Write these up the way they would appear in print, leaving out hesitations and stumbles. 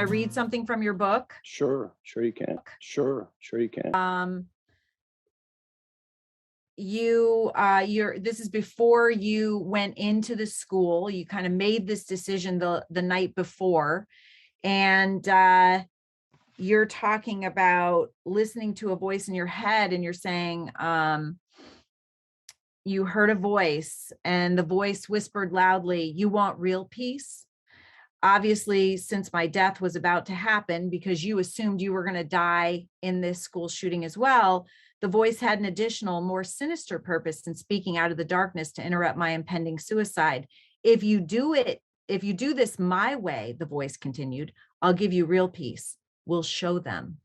read something from your book? Sure you can. Sure you can. This is before you went into the school. You kind of made this decision the night before, and you're talking about listening to a voice in your head, and you're saying you heard a voice, and the voice whispered loudly, "You want real peace?" Obviously, since my death was about to happen, because you assumed you were going to die in this school shooting as well, the voice had an additional, more sinister purpose in speaking out of the darkness to interrupt my impending suicide. If you do this my way, the voice continued, I'll give you real peace. We'll show them.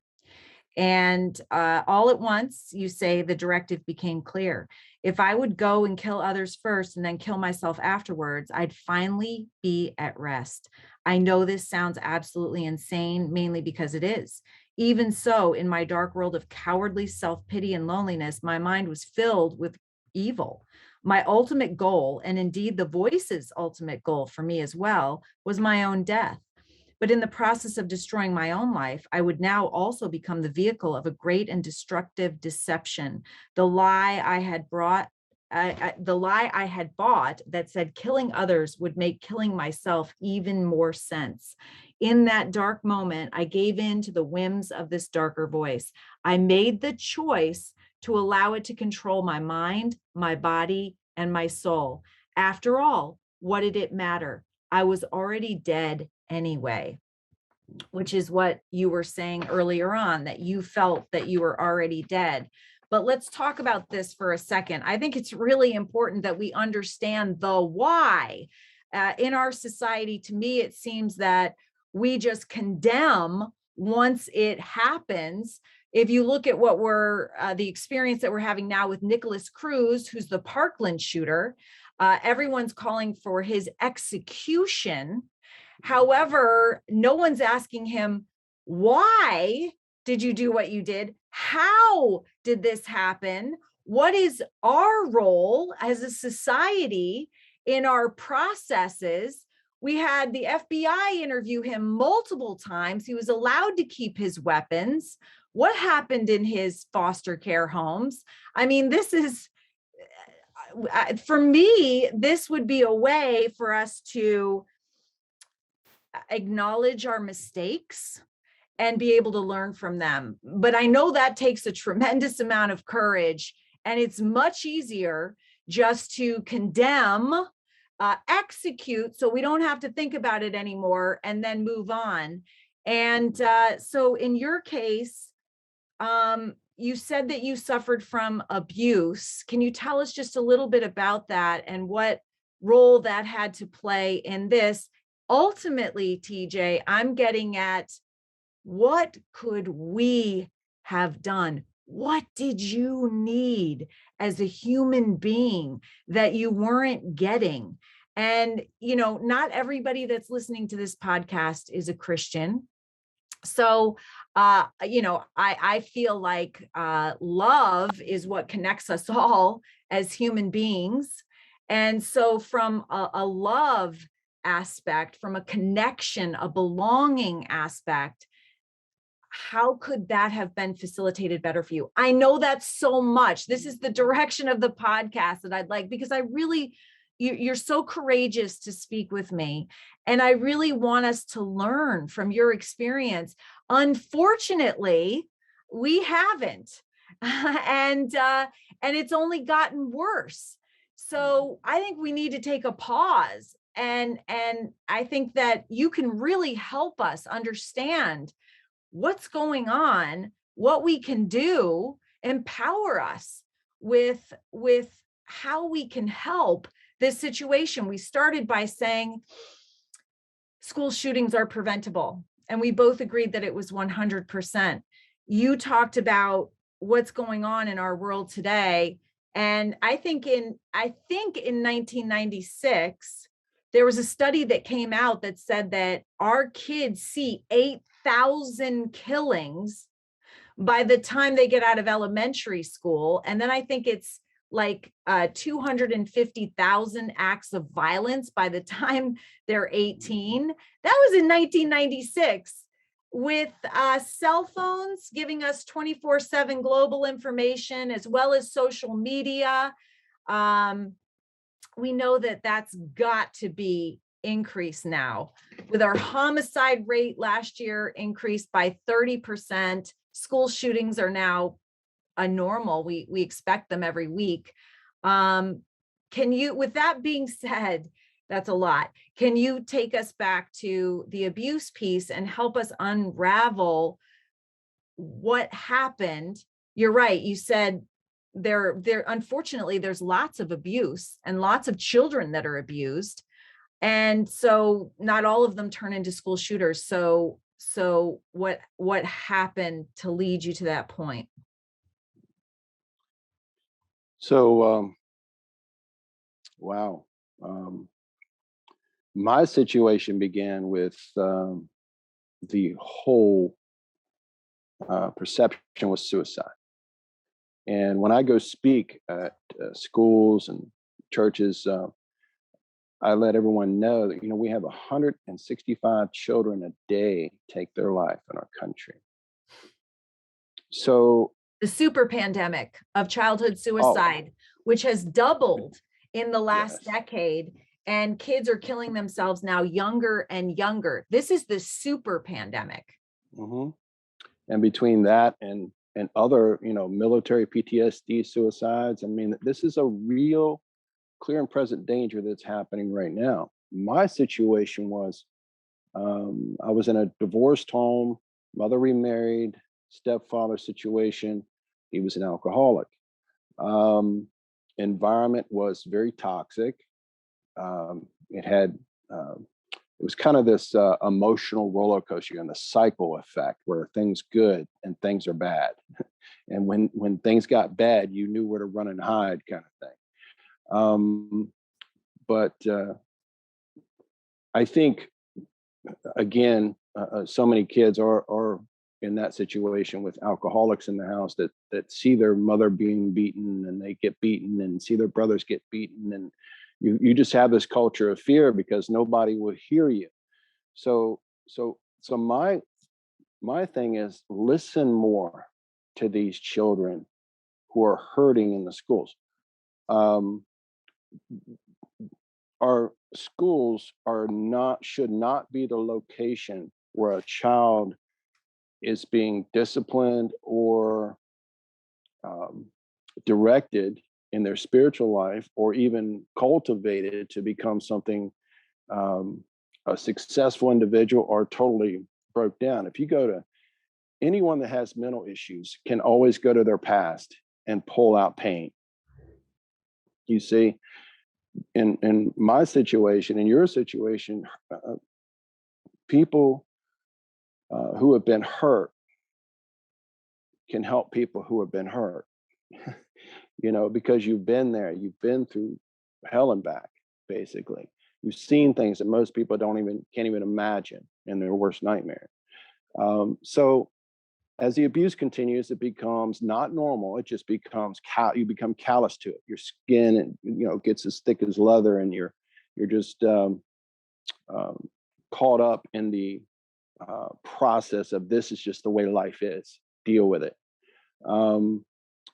And all at once, you say, the directive became clear. If I would go and kill others first and then kill myself afterwards, I'd finally be at rest. I know this sounds absolutely insane, mainly because it is. Even so, in my dark world of cowardly self-pity and loneliness, my mind was filled with evil. My ultimate goal, and indeed the voice's ultimate goal for me as well, was my own death. But in the process of destroying my own life, I would now also become the vehicle of a great and destructive deception. The lie I had bought that said killing others would make killing myself even more sense. In that dark moment, I gave in to the whims of this darker voice. I made the choice to allow it to control my mind, my body, and my soul. After all, what did it matter? I was already dead anyway, which is what you were saying earlier on, that you felt that you were already dead. But let's talk about this for a second. I think it's really important that we understand the why. In our society, to me, it seems that we just condemn once it happens. If you look at what the experience that we're having now with Nicholas Cruz, who's the Parkland shooter, everyone's calling for his execution. However, no one's asking him, why did you do what you did? How did this happen? What is our role as a society in our processes? We had the FBI interview him multiple times. He was allowed to keep his weapons. What happened in his foster care homes? I mean, this is, for me, this would be a way for us to acknowledge our mistakes and be able to learn from them. But I know that takes a tremendous amount of courage, and it's much easier just to condemn, execute, so we don't have to think about it anymore, and then move on. And so in your case, you said that you suffered from abuse. Can you tell us just a little bit about that and what role that had to play in this? Ultimately, TJ, I'm getting at, what could we have done? What did you need as a human being that you weren't getting? And, not everybody that's listening to this podcast is a Christian. So, I feel like love is what connects us all as human beings. And so from a love aspect, from a connection, a belonging aspect, how could that have been facilitated better for you? I know that's so much. This is the direction of the podcast that I'd like, because you're so courageous to speak with me. And I really want us to learn from your experience. Unfortunately, we haven't. And it's only gotten worse. So I think we need to take a pause. And I think that you can really help us understand what's going on, what we can do, empower us with how we can help this situation. We started by saying school shootings are preventable, and we both agreed that it was 100%. You talked about what's going on in our world today. And I think in 1996, there was a study that came out that said that our kids see 8,000 killings by the time they get out of elementary school. And then I think it's like 250,000 acts of violence by the time they're 18. That was in 1996. with cell phones giving us 24/7 global information as well as social media, we know that that's got to be increased now. With our homicide rate last year increased by 30%, school shootings are now a normal. We expect them every week. Can you, with that being said, that's a lot. Can you take us back to the abuse piece and help us unravel what happened? You're right. You said there unfortunately there's lots of abuse and lots of children that are abused. And so not all of them turn into school shooters. So what happened to lead you to that point? So, wow. My situation began with the whole perception was suicide. And when I go speak at schools and churches, I let everyone know that, we have 165 children a day take their life in our country. So, The super pandemic of childhood oh, suicide, which has doubled in the last yes. decade, and kids are killing themselves now younger and younger. This is the super pandemic. hmm And between that and other, military PTSD suicides, I mean, this is a real clear and present danger that's happening right now. My situation was I was in a divorced home, mother remarried, stepfather situation. He was an alcoholic. Um, Environment was very toxic. It had it was kind of this emotional roller coaster and the cycle effect where things good and things are bad, and when things got bad, you knew where to run and hide, kind of thing. But I think again, so many kids are in that situation with alcoholics in the house that see their mother being beaten and they get beaten and see their brothers get beaten, and you just have this culture of fear because nobody will hear you. So my thing is listen more to these children who are hurting in the schools. Um, our schools are not should not be the location where a child is being disciplined or um, directed in their spiritual life or even cultivated to become something, a successful individual or totally broke down. If you go to anyone that has mental issues can always go to their past and pull out pain. You see, in my situation, in your situation, people who have been hurt can help people who have been hurt. Because you've been there, you've been through hell and back, basically. You've seen things that most people can't even imagine in their worst nightmare. So as the abuse continues, it becomes not normal. It just becomes you become callous to it. Your skin, and gets as thick as leather, and you're just caught up in the process of this is just the way life is. Deal with it. And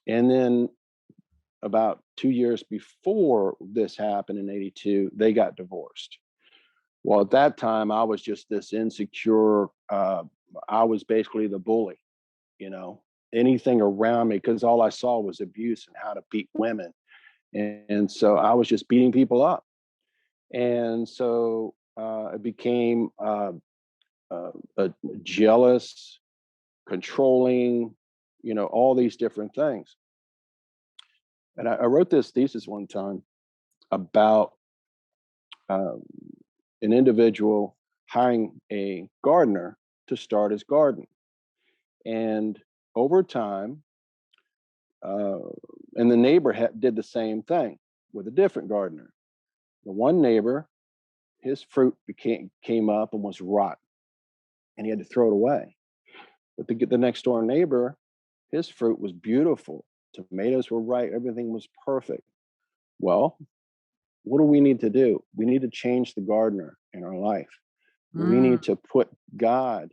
then about 2 years before this happened in '82, they got divorced. Well, at that time, I was just this insecure. I was basically the bully, anything around me, because all I saw was abuse and how to beat women. And so I was just beating people up. And so it became a jealous, controlling, all these different things. And I wrote this thesis one time about um, an individual hiring a gardener to start his garden. And over time, uh, and the neighbor did the same thing with a different gardener. The one neighbor, his fruit came up and was rotten, and he had to throw it away. But the next door neighbor, his fruit was beautiful. Tomatoes were right. Everything was perfect. Well, what do we need to do? We need to change the gardener in our life. We Mm. need to put God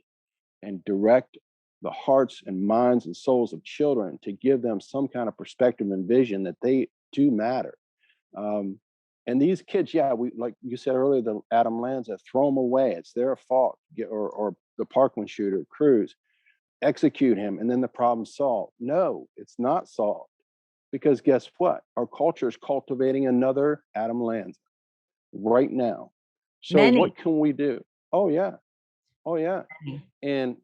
and direct the hearts and minds and souls of children to give them some kind of perspective and vision that they do matter. And these kids, yeah, we, like you said earlier, the Adam Lanza, throw them away. It's their fault. Or the Parkland shooter, Cruz, execute him, and then the problem's solved. No, it's not solved, because guess what? Our culture is cultivating another Adam Lanza right now. So Many. what can we do? Oh yeah, oh yeah. Many. And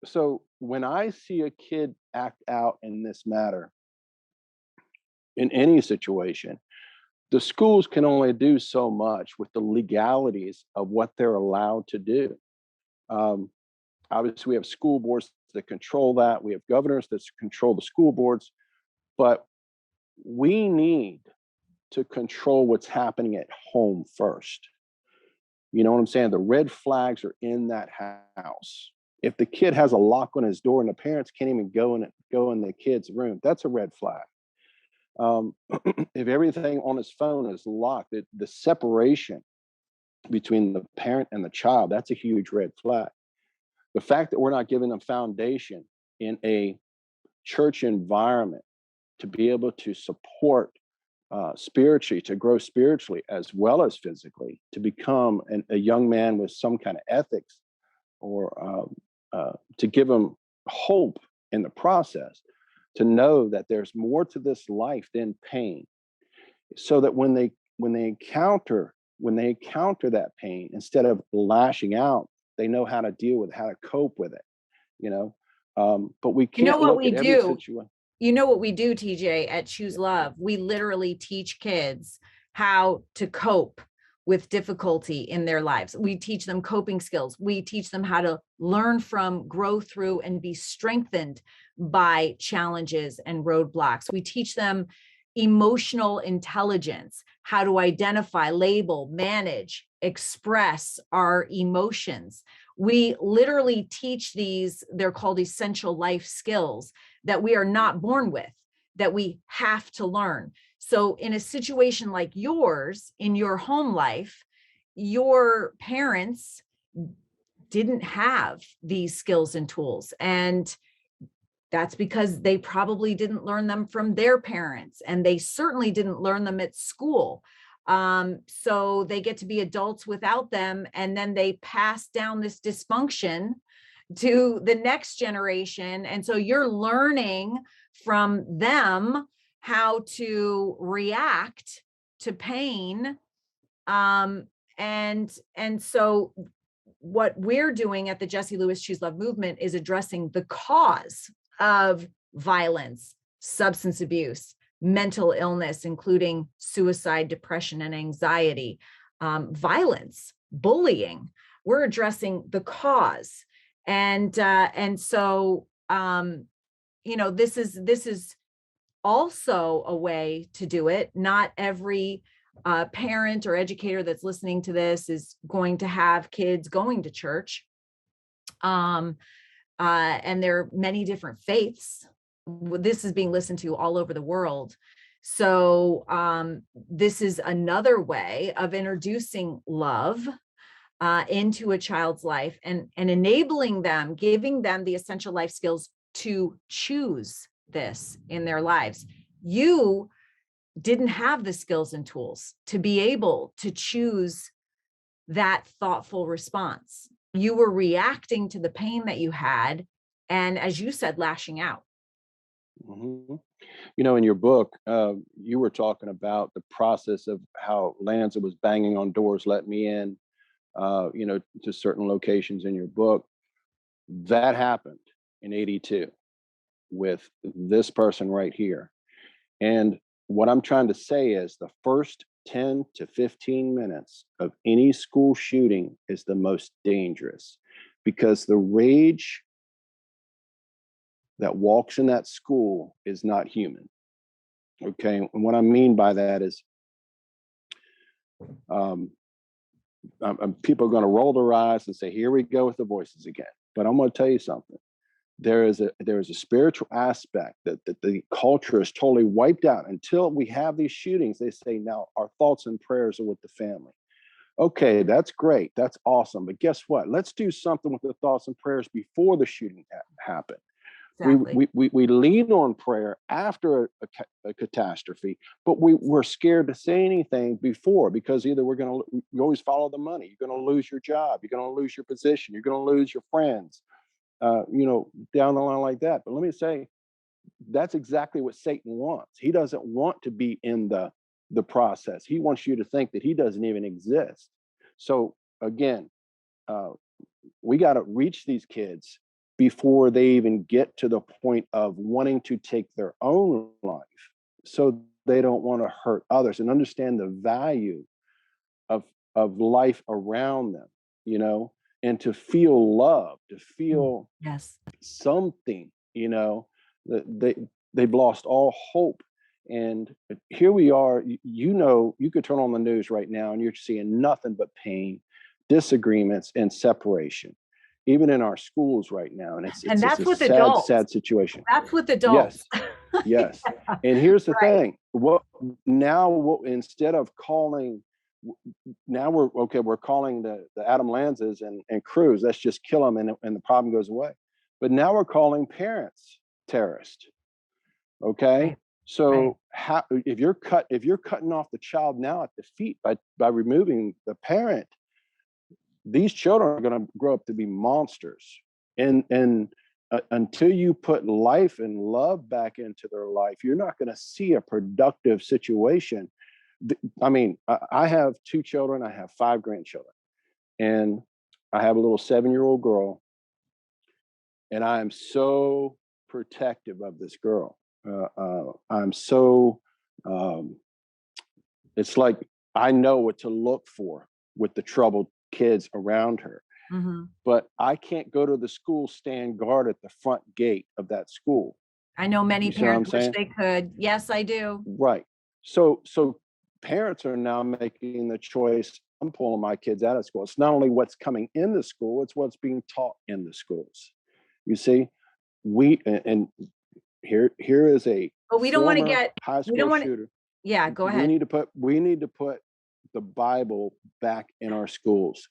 so when I see a kid act out in this matter, in any situation, the schools can only do so much with the legalities of what they're allowed to do. Obviously, we have school boards that control that. We have governors that control the school boards, but we need to control what's happening at home first. You know what I'm saying? The red flags are in that house. If the kid has a lock on his door and the parents can't even go in the kid's room, that's a red flag. If everything on his phone is locked, the separation between the parent and the child, that's a huge red flag. The fact that we're not giving them foundation in a church environment to be able to support spiritually, to grow spiritually as well as physically, to become a young man with some kind of ethics, or to give them hope in the process, to know that there's more to this life than pain, so that when they encounter that pain, instead of lashing out, they know how to deal with it, how to cope with it, you know. But we can't look at every situation. You know what we do, TJ, at ChooSELove? We literally teach kids how to cope with difficulty in their lives. We teach them coping skills. We teach them how to learn from, grow through, and be strengthened by challenges and roadblocks. We teach them emotional intelligence, how to identify, label, manage, express our emotions. We literally teach these, they're called essential life skills, that we are not born with, that we have to learn. So in a situation like yours, in your home life, your parents didn't have these skills and tools. And that's because they probably didn't learn them from their parents, and they certainly didn't learn them at school. So they get to be adults without them, and then they pass down this dysfunction to the next generation. And so you're learning from them how to react to pain. And so what we're doing at the Jessie Lewis ChooSELove movement is addressing the cause of violence, substance abuse, mental illness, including suicide, depression, and anxiety, violence, bullying. We're addressing the cause. And so, you know, this is also a way to do it. Not every parent or educator that's listening to this is going to have kids going to church. And there are many different faiths. This is being listened to all over the world. So this is another way of introducing love into a child's life, and enabling them, giving them the essential life skills to choose this in their lives. You didn't have the skills and tools to be able to choose that thoughtful response. You were reacting to the pain that you had, and as you said, lashing out. Mm-hmm. You know, in your book, you were talking about the process of how Lanza was banging on doors, let me in, you know, to certain locations in your book. That happened in '82 with this person right here. And what I'm trying to say is the first 10 to 15 minutes of any school shooting is the most dangerous, because the rage that walks in that school is not human. Okay. And what I mean by that is people are going to roll their eyes and say, here we go with the voices again. But I'm going to tell you something. There is a spiritual aspect that the culture is totally wiped out until we have these shootings. They say, now our thoughts and prayers are with the family. Okay, that's great. That's awesome. But guess what? Let's do something with the thoughts and prayers before the shooting happened. Exactly. We lean on prayer after a catastrophe, but we're scared to say anything before, because either you always follow the money. You're going to lose your job. You're going to lose your position. You're going to lose your friends, down the line like that. But let me say, that's exactly what Satan wants. He doesn't want to be in the process. He wants you to think that he doesn't even exist. So again, uh, we got to reach these kids before they even get to the point of wanting to take their own life, so they don't want to hurt others, and understand the value of life around them, and to feel love, to feel Yes. something, that they've lost all hope. And here we are, you could turn on the news right now and you're seeing nothing but pain, disagreements, and separation, even in our schools right now. And And it's that's a with sad, adults. sad situation. That's with adults. Yes, yes. And here's the Right. thing, instead of calling, now we're calling the Adam Lanzas and Cruz, let's just kill them, and the problem goes away. But now we're calling parents terrorists. Okay. Right. So if you're cutting off the child now at the feet by removing the parent, these children are going to grow up to be monsters. And until you put life and love back into their life, you're not going to see a productive situation. I mean, I have 2 children. I have 5 grandchildren, and I have a little 7-year-old girl, and I am so protective of this girl. I'm so, it's like I know what to look for with the troubled kids around her. Mhm. But I can't go to the school, stand guard at the front gate of that school. I know many You see what I'm parents wish saying? they could. Yes, I do. Right. So parents are now making the choice. I'm pulling my kids out of school. It's not only what's coming in the school, it's what's being taught in the schools. You see, and here is a But we don't want to former get, high we don't school want to, shooter. yeah, go we ahead. need to put we need to put the Bible back in our schools.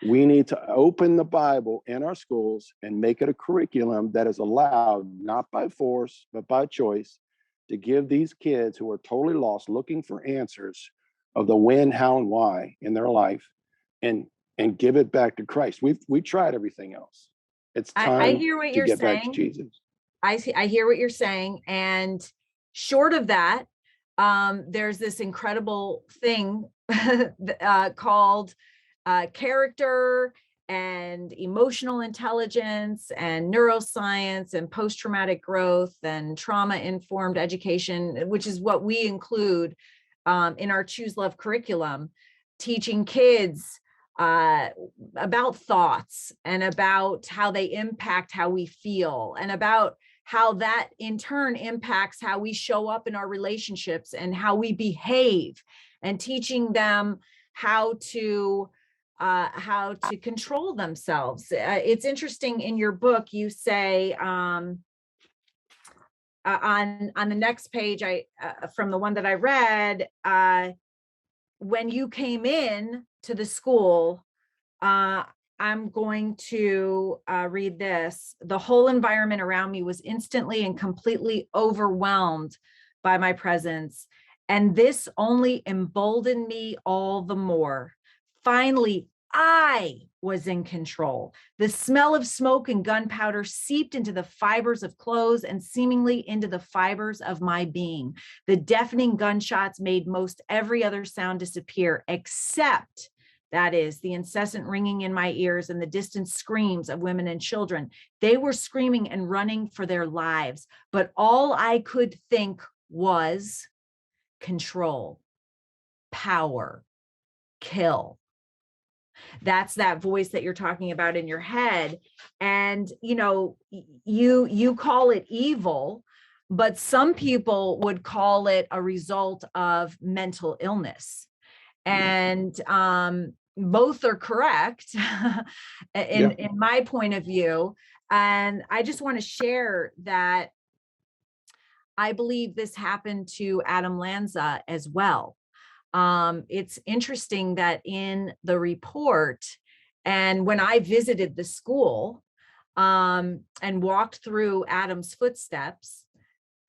We need to open the Bible in our schools and make it a curriculum that is allowed, not by force, but by choice, to give these kids who are totally lost, looking for answers of the when, how, and why in their life, and give it back to Christ. We tried everything else. It's I time hear what to you're get back to saying. Jesus. I hear what you're saying. And short of that, there's this incredible thing called character and emotional intelligence and neuroscience and post-traumatic growth and trauma-informed education, which is what we include in our ChooSELove curriculum, teaching kids about thoughts and about how they impact how we feel, and about how that in turn impacts how we show up in our relationships and how we behave, and teaching them how to control themselves. It's interesting, in your book you say on the next page, from the one that I read, when you came in to the school, I'm going to read this. The whole environment around me was instantly and completely overwhelmed by my presence, and this only emboldened me all the more. Finally, I was in control. The smell of smoke and gunpowder seeped into the fibers of clothes and seemingly into the fibers of my being. The deafening gunshots made most every other sound disappear, except, that is, the incessant ringing in my ears and the distant screams of women and children. They were screaming and running for their lives, but all I could think was control, power, kill. That's that voice that you're talking about in your head. And you call it evil, but some people would call it a result of mental illness. And both are correct Yeah. in my point of view. And I just want to share that I believe this happened to Adam Lanza as well. It's interesting that in the report, and when I visited the school and walked through Adam's footsteps,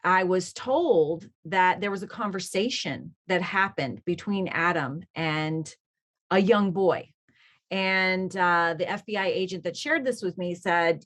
I was told that there was a conversation that happened between Adam and a young boy. And the FBI agent that shared this with me said,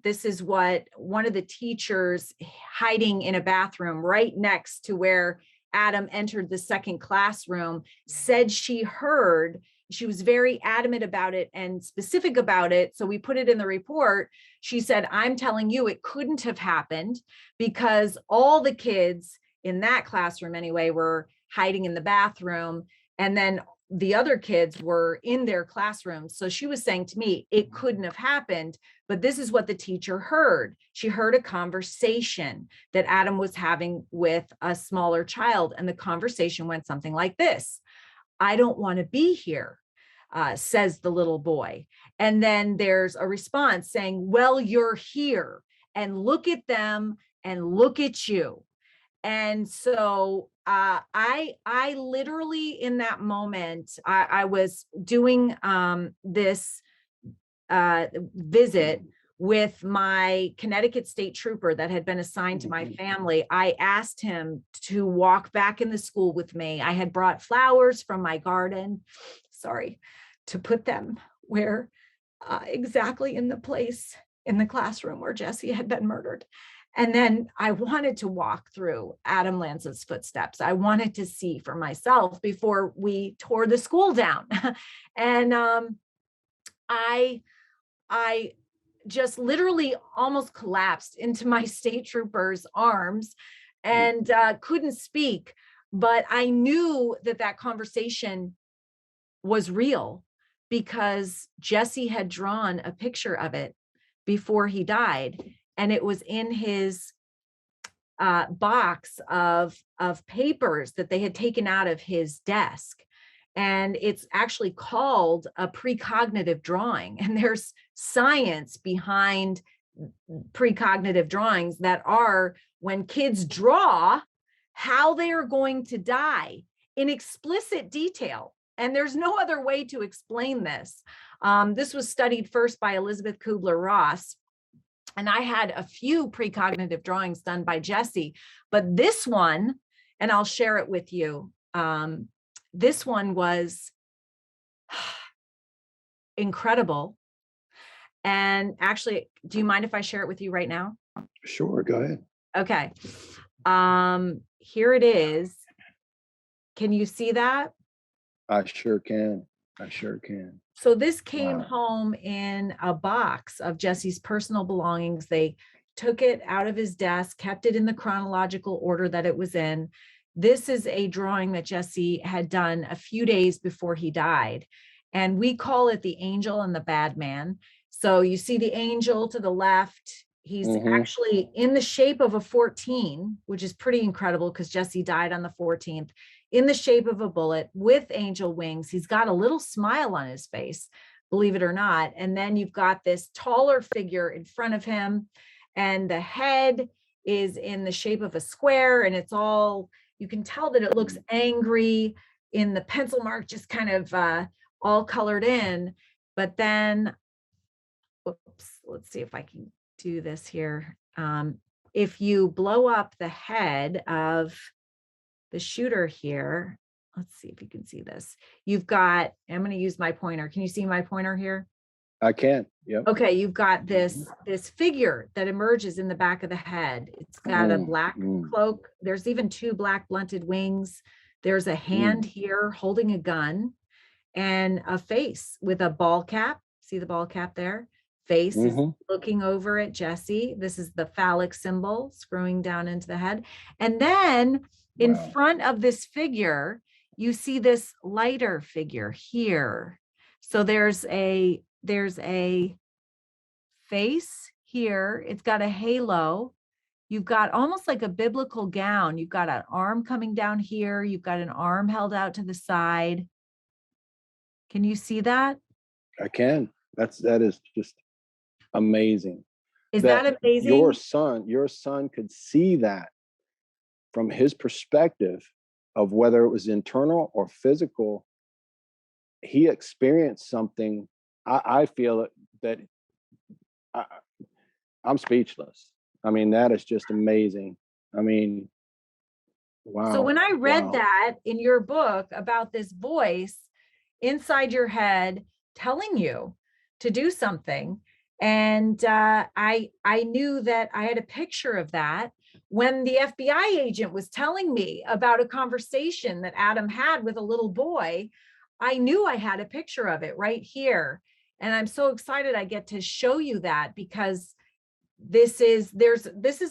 this is what one of the teachers hiding in a bathroom right next to where Adam entered the second classroom said she heard. She was very adamant about it and specific about it. So we put it in the report. She said, I'm telling you, it couldn't have happened because all the kids in that classroom anyway were hiding in the bathroom. And then the other kids were in their classrooms. So she was saying to me, it couldn't have happened, but this is what the teacher heard. She heard a conversation that Adam was having with a smaller child. And the conversation went something like this: I don't want to be here, says the little boy. And then there's a response saying, well, you're here, and look at them and look at you. And so I literally in that moment, I was doing this visit with my Connecticut state trooper that had been assigned to my family. I asked him to walk back in the school with me. I had brought flowers from my garden, to put them where exactly in the place in the classroom where Jesse had been murdered. And then I wanted to walk through Adam Lanza's footsteps. I wanted to see for myself before we tore the school down. And I just literally almost collapsed into my state trooper's arms and couldn't speak. But I knew that conversation was real because Jesse had drawn a picture of it before he died. And it was in his box of papers that they had taken out of his desk. And it's actually called a precognitive drawing. And there's science behind precognitive drawings that are when kids draw how they are going to die in explicit detail. And there's no other way to explain this. This was studied first by Elizabeth Kubler-Ross. And I had a few precognitive drawings done by Jesse, but this one, and I'll share it with you. This one was incredible. And actually, do you mind if I share it with you right now? Sure, go ahead. Okay. Here it is. Can you see that? I sure can. I sure can. So this came home in a box of Jesse's personal belongings. They took it out of his desk, kept it in the chronological order that it was in. This is a drawing that Jesse had done a few days before he died. And we call it the angel and the bad man. So you see the angel to the left. He's actually in the shape of a 14, which is pretty incredible because Jesse died on the 14th, in the shape of a bullet with angel wings. He's got a little smile on his face, believe it or not. And then you've got this taller figure in front of him, and the head is in the shape of a square, and it's all, you can tell that it looks angry in the pencil mark, just kind of all colored in. But then, oops, let's see if I can do this here. If you blow up the head of the shooter here, let's see if you can see this. You've got, I'm going to use my pointer. Can you see my pointer here? I can. Yep. Okay, you've got this figure that emerges in the back of the head. It's got a black cloak. There's even two black blunted wings. There's a hand here holding a gun, and a face with a ball cap. See the ball cap there? Face is looking over at Jesse. This is the phallic symbol screwing down into the head. And then in front of this figure, you see this lighter figure here. So there's a face here. It's got a halo. You've got almost like a biblical gown. You've got an arm coming down here. You've got an arm held out to the side. Can you see that? I can. That is just amazing. Is that amazing? Your son could see that from his perspective of whether it was internal or physical, he experienced something. I feel that I, I'm speechless. I mean, that is just amazing. I mean, So wow, when I read wow. that in your book about this voice inside your head telling you to do something, and I knew that I had a picture of that when the FBI agent was telling me about a conversation that Adam had with a little boy. I knew I had a picture of it right here, and I'm so excited I get to show you that, because this is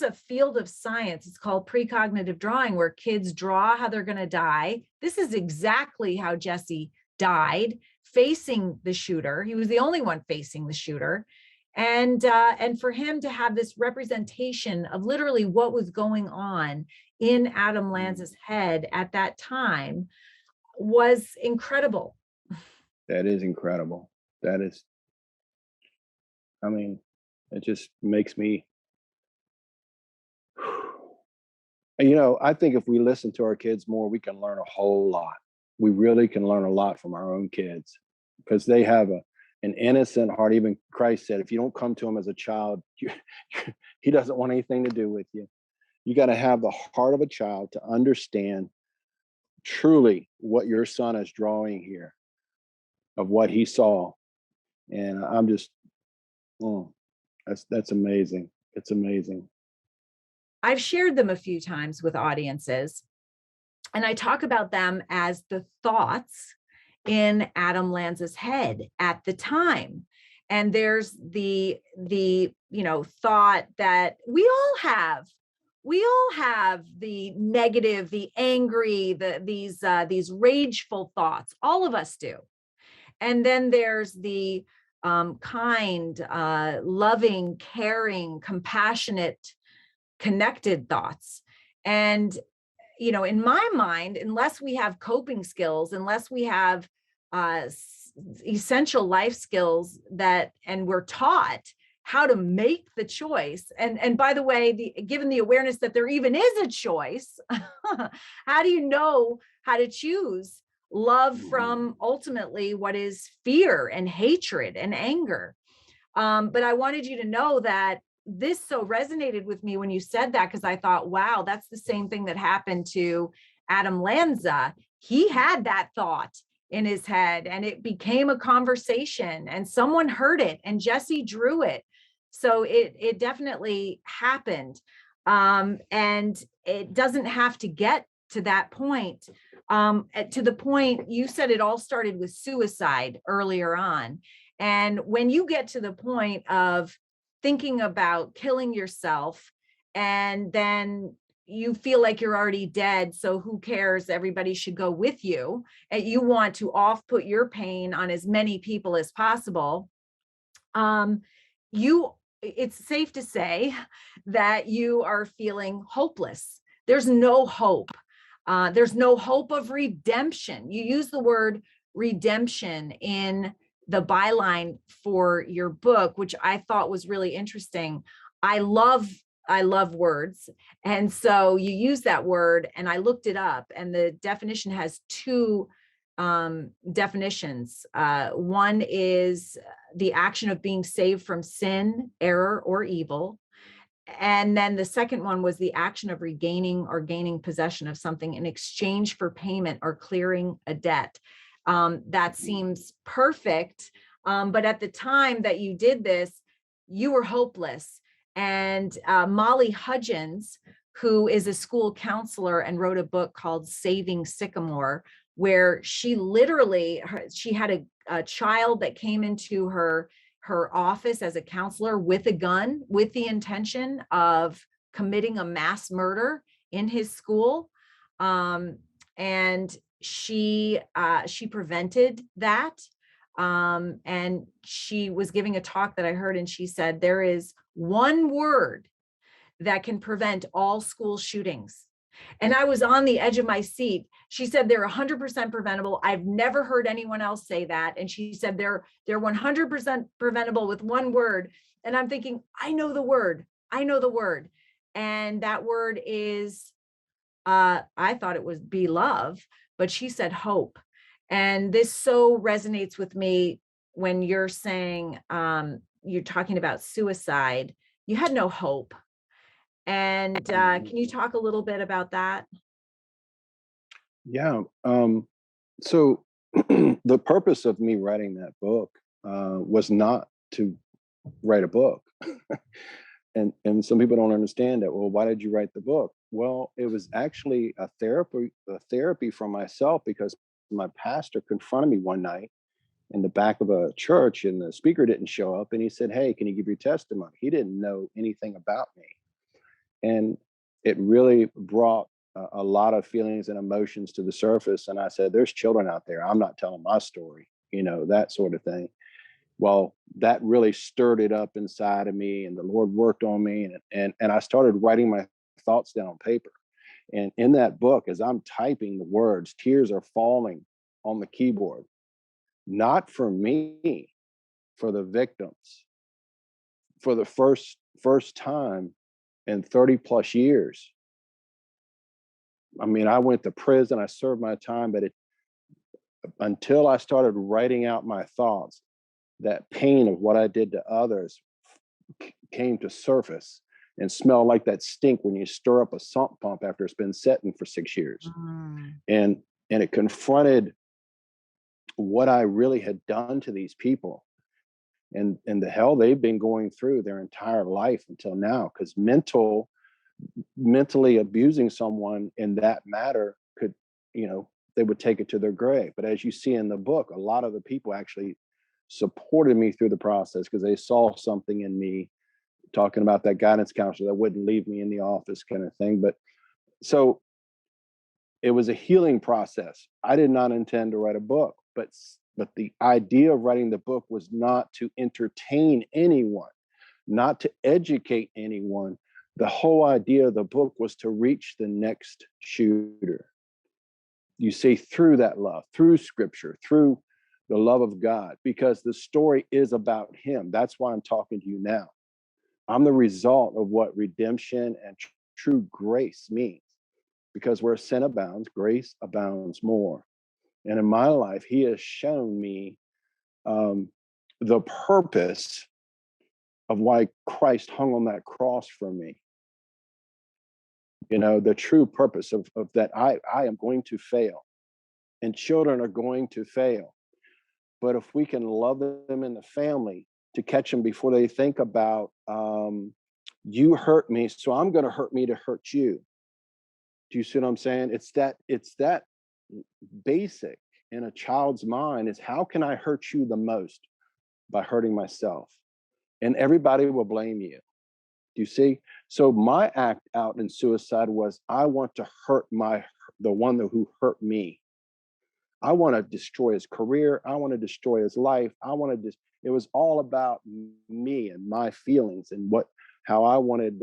a field of science. It's called precognitive drawing, where kids draw how they're going to die. This is exactly how Jesse died, facing the shooter. He was the only one facing the shooter. And for him to have this representation of literally what was going on in Adam Lanza's head at that time was incredible. That is incredible. That is, I mean, it just makes me, you know, I think if we listen to our kids more, we can learn a whole lot. We really can learn a lot from our own kids, because they have an innocent heart. Even Christ said, if you don't come to him as a child, he doesn't want anything to do with you. You got to have the heart of a child to understand truly what your son is drawing here, of what he saw. And I'm just, oh, that's amazing. It's amazing. I've shared them a few times with audiences, and I talk about them as the thoughts in Adam Lanza's head at the time. And there's the thought that we all have the negative, the angry, these rageful thoughts. All of us do. And then there's the kind, loving, caring, compassionate, connected thoughts. And in my mind, unless we have coping skills, unless we have essential life skills and we're taught how to make the choice. And by the way, given the awareness that there even is a choice, how do you know how to choose love from ultimately what is fear and hatred and anger? But I wanted you to know that this so resonated with me when you said that, because I thought, wow, that's the same thing that happened to Adam Lanza. He had that thought in his head, and it became a conversation, and someone heard it, and Jesse drew it. So it definitely happened. And it doesn't have to get to that point. To the point, you said it all started with suicide earlier on. And when you get to the point of thinking about killing yourself, and then you feel like you're already dead, so who cares? Everybody should go with you. And you want to put your pain on as many people as possible. It's safe to say that you are feeling hopeless. There's no hope. There's no hope of redemption. You use the word redemption in the byline for your book, which I thought was really interesting. I love words. And so you use that word, and I looked it up, and the definition has two definitions. One is the action of being saved from sin, error, or evil. And then the second one was the action of regaining or gaining possession of something in exchange for payment or clearing a debt. That seems perfect. But at the time that you did this, you were hopeless. And Molly Hudgens, who is a school counselor and wrote a book called Saving Sycamore, where she had a child that came into her office as a counselor with a gun, with the intention of committing a mass murder in his school. And she prevented that. And she was giving a talk that I heard, and she said, there is one word that can prevent all school shootings. And I was on the edge of my seat. She said they're 100% preventable. I've never heard anyone else say that. And she said they're 100% preventable with one word. And I'm thinking, I know the word. And that word is I thought it would be love, but she said hope. And this so resonates with me when you're saying, you're talking about suicide. You had no hope. And can you talk a little bit about that? Yeah. So the purpose of me writing that book was not to write a book. And some people don't understand that. Well, why did you write the book? Well, it was actually a therapy for myself, because my pastor confronted me one night in the back of a church, and the speaker didn't show up, and he said, "Hey, can you give your testimony?" He didn't know anything about me, and it really brought a lot of feelings and emotions to the surface. And I said, "There's children out there. I'm not telling my story," that sort of thing. Well, that really stirred it up inside of me, and the Lord worked on me, and I started writing my thoughts down on paper. And in that book, as I'm typing the words, tears are falling on the keyboard, not for me, for the victims. For the first time in 30 plus years. I mean, I went to prison, I served my time, but until I started writing out my thoughts, that pain of what I did to others came to surface and smelled like that stink when you stir up a sump pump after it's been setting for 6 years. Mm. And it confronted what I really had done to these people, and the hell they've been going through their entire life until now. Because mentally abusing someone in that matter could, they would take it to their grave. But as you see in the book, a lot of the people actually supported me through the process because they saw something in me, talking about that guidance counselor that wouldn't leave me in the office kind of thing. But so it was a healing process. I did not intend to write a book, but the idea of writing the book was not to entertain anyone, not to educate anyone. The whole idea of the book was to reach the next shooter. You see, through that love, through scripture, through the love of God, because the story is about him. That's why I'm talking to you now. I'm the result of what redemption and true grace means. Because where sin abounds, grace abounds more. And in my life, he has shown me the purpose of why Christ hung on that cross for me. The true purpose of that I am going to fail, and children are going to fail. But if we can love them in the family to catch them before they think about, you hurt me, so I'm going to hurt me to hurt you. Do you see what I'm saying? It's that basic in a child's mind is, how can I hurt you the most? By hurting myself. And everybody will blame you. Do you see? So my act out in suicide was, I want to hurt the one who hurt me. I want to destroy his career. I want to destroy his life. It was all about me and my feelings and how I wanted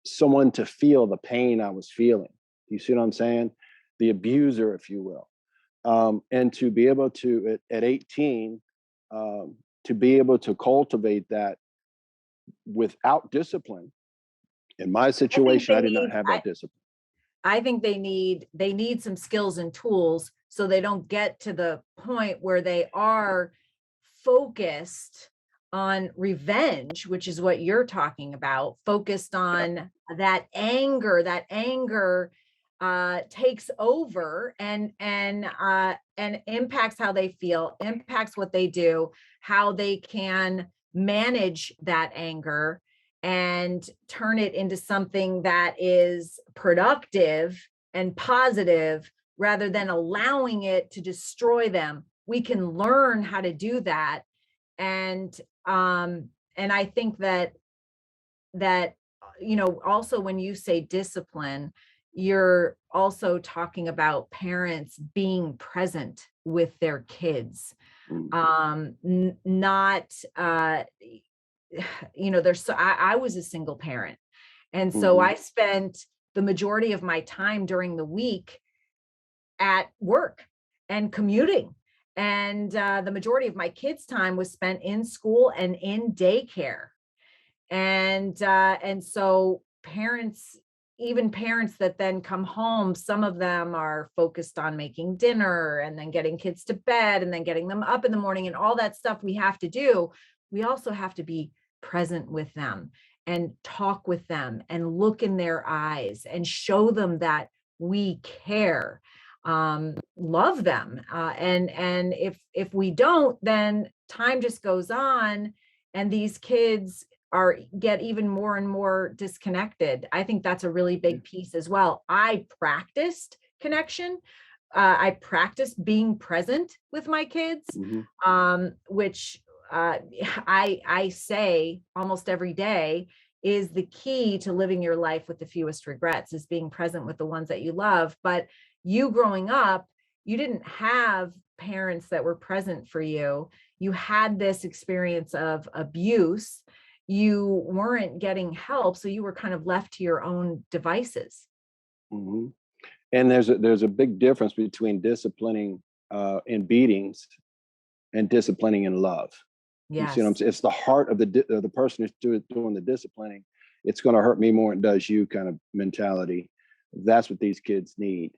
someone to feel the pain I was feeling. You see what I'm saying? The abuser, if you will. And to be able to, at 18, to be able to cultivate that without discipline. In my situation, I did not have that discipline. I think they need some skills and tools so they don't get to the point where they are focused on revenge, which is what you're talking about, focused on that anger takes over and impacts how they feel, impacts what they do, how they can manage that anger and turn it into something that is productive and positive rather than allowing it to destroy them. We can learn how to do that. And I think that also when you say discipline, you're also talking about parents being present with their kids. Not I was a single parent. And so I spent the majority of my time during the week at work and commuting. And the majority of my kids' time was spent in school and in daycare. And so parents, even parents that then come home, some of them are focused on making dinner and then getting kids to bed and then getting them up in the morning and all that stuff we have to do. We also have to be present with them and talk with them and look in their eyes and show them that we care, love them. And if we don't, then time just goes on and these kids get even more and more disconnected. I think that's a really big piece as well. I practiced connection. I practiced being present with my kids, which I say almost every day is the key to living your life with the fewest regrets, is being present with the ones that you love. But you growing up, you didn't have parents that were present for you. You had this experience of abuse. You weren't getting help, so you were kind of left to your own devices. Mm-hmm. And there's a big difference between disciplining in beatings and disciplining in love. You see what I'm Yes. saying? It's the heart of the person who's doing the disciplining. It's going to hurt me more than it does you kind of mentality. That's what these kids need.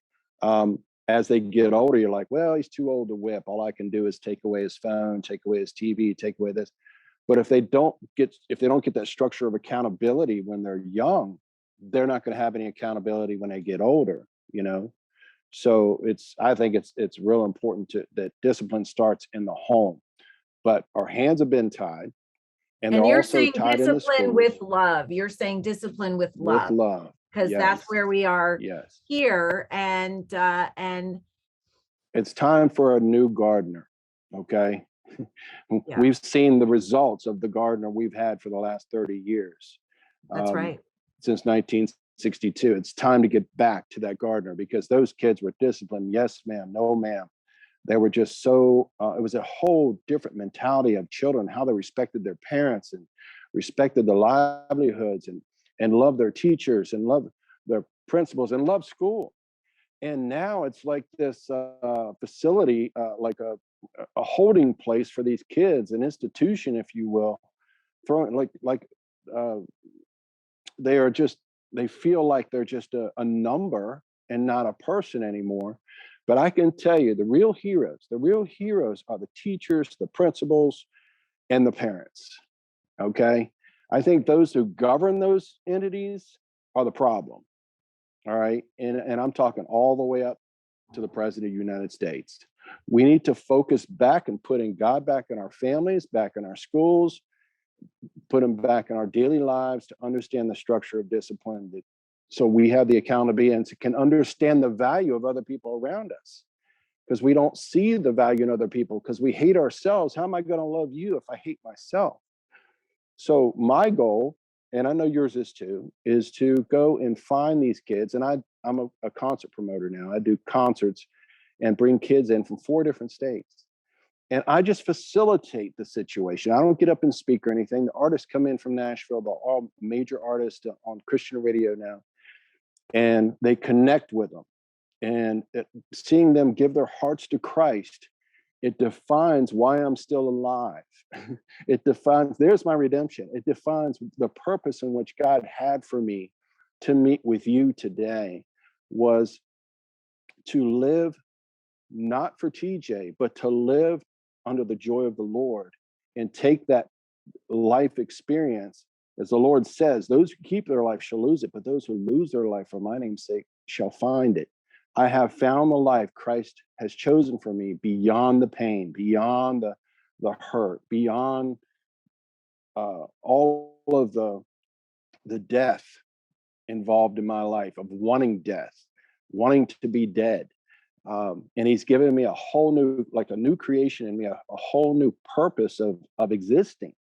As they get older, you're like, well, he's too old to whip. All I can do is take away his phone, take away his TV, take away this. But if they don't get that structure of accountability when they're young, they're not going to have any accountability when they get older, you know? So I think it's real important that discipline starts in the home. But our hands have been tied, and they're And you're also saying tied in the discipline schools with love. You're saying discipline with with love, love. because that's Yes, where we are yes. here. And It's time for a new gardener. Okay, yeah, we've seen the results of the gardener we've had for the last 30 years, that's um, right. since 1962. It's time to get back to that gardener because those kids were disciplined. Yes, ma'am. No, ma'am. They were just so, it was a whole different mentality of children, how they respected their parents and respected the livelihoods and loved their teachers and loved their principals and loved school. And now it's like this facility, like a holding place for these kids, an institution, if you will, throwing uh, they are just, they feel like they're just a number and not a person anymore. But I can tell you the real heroes are the teachers, the principals, and the parents. Okay. I think those who govern those entities are the problem. All right. And I'm talking all the way up to the president of the United States. We need to focus back and putting God back in our families, back in our schools, put them back in our daily lives to understand the structure of discipline so we have the accountability and can understand the value of other people around us, because we don't see the value in other people because we hate ourselves. How am I going to love you if I hate myself? So my goal, and I know yours is too, is to go and find these kids. And I'm a concert promoter now. I do concerts and bring kids in from 4 different states. And I just facilitate the situation. I don't get up and speak or anything. The artists come in from Nashville, they're all major artists on Christian radio now, and they connect with them. And seeing them give their hearts to Christ, it defines why I'm still alive. It defines, there's my redemption. It defines the purpose in which God had for me to meet with you today, was to live not for TJ, but to live under the joy of the Lord and take that life experience. As the Lord says, those who keep their life shall lose it, but those who lose their life for my name's sake shall find it. I have found the life Christ has chosen for me beyond the pain, beyond the hurt, beyond all of the death involved in my life, of wanting death, wanting to be dead. And he's given me a whole new, like a new creation in me, a whole new purpose of existing.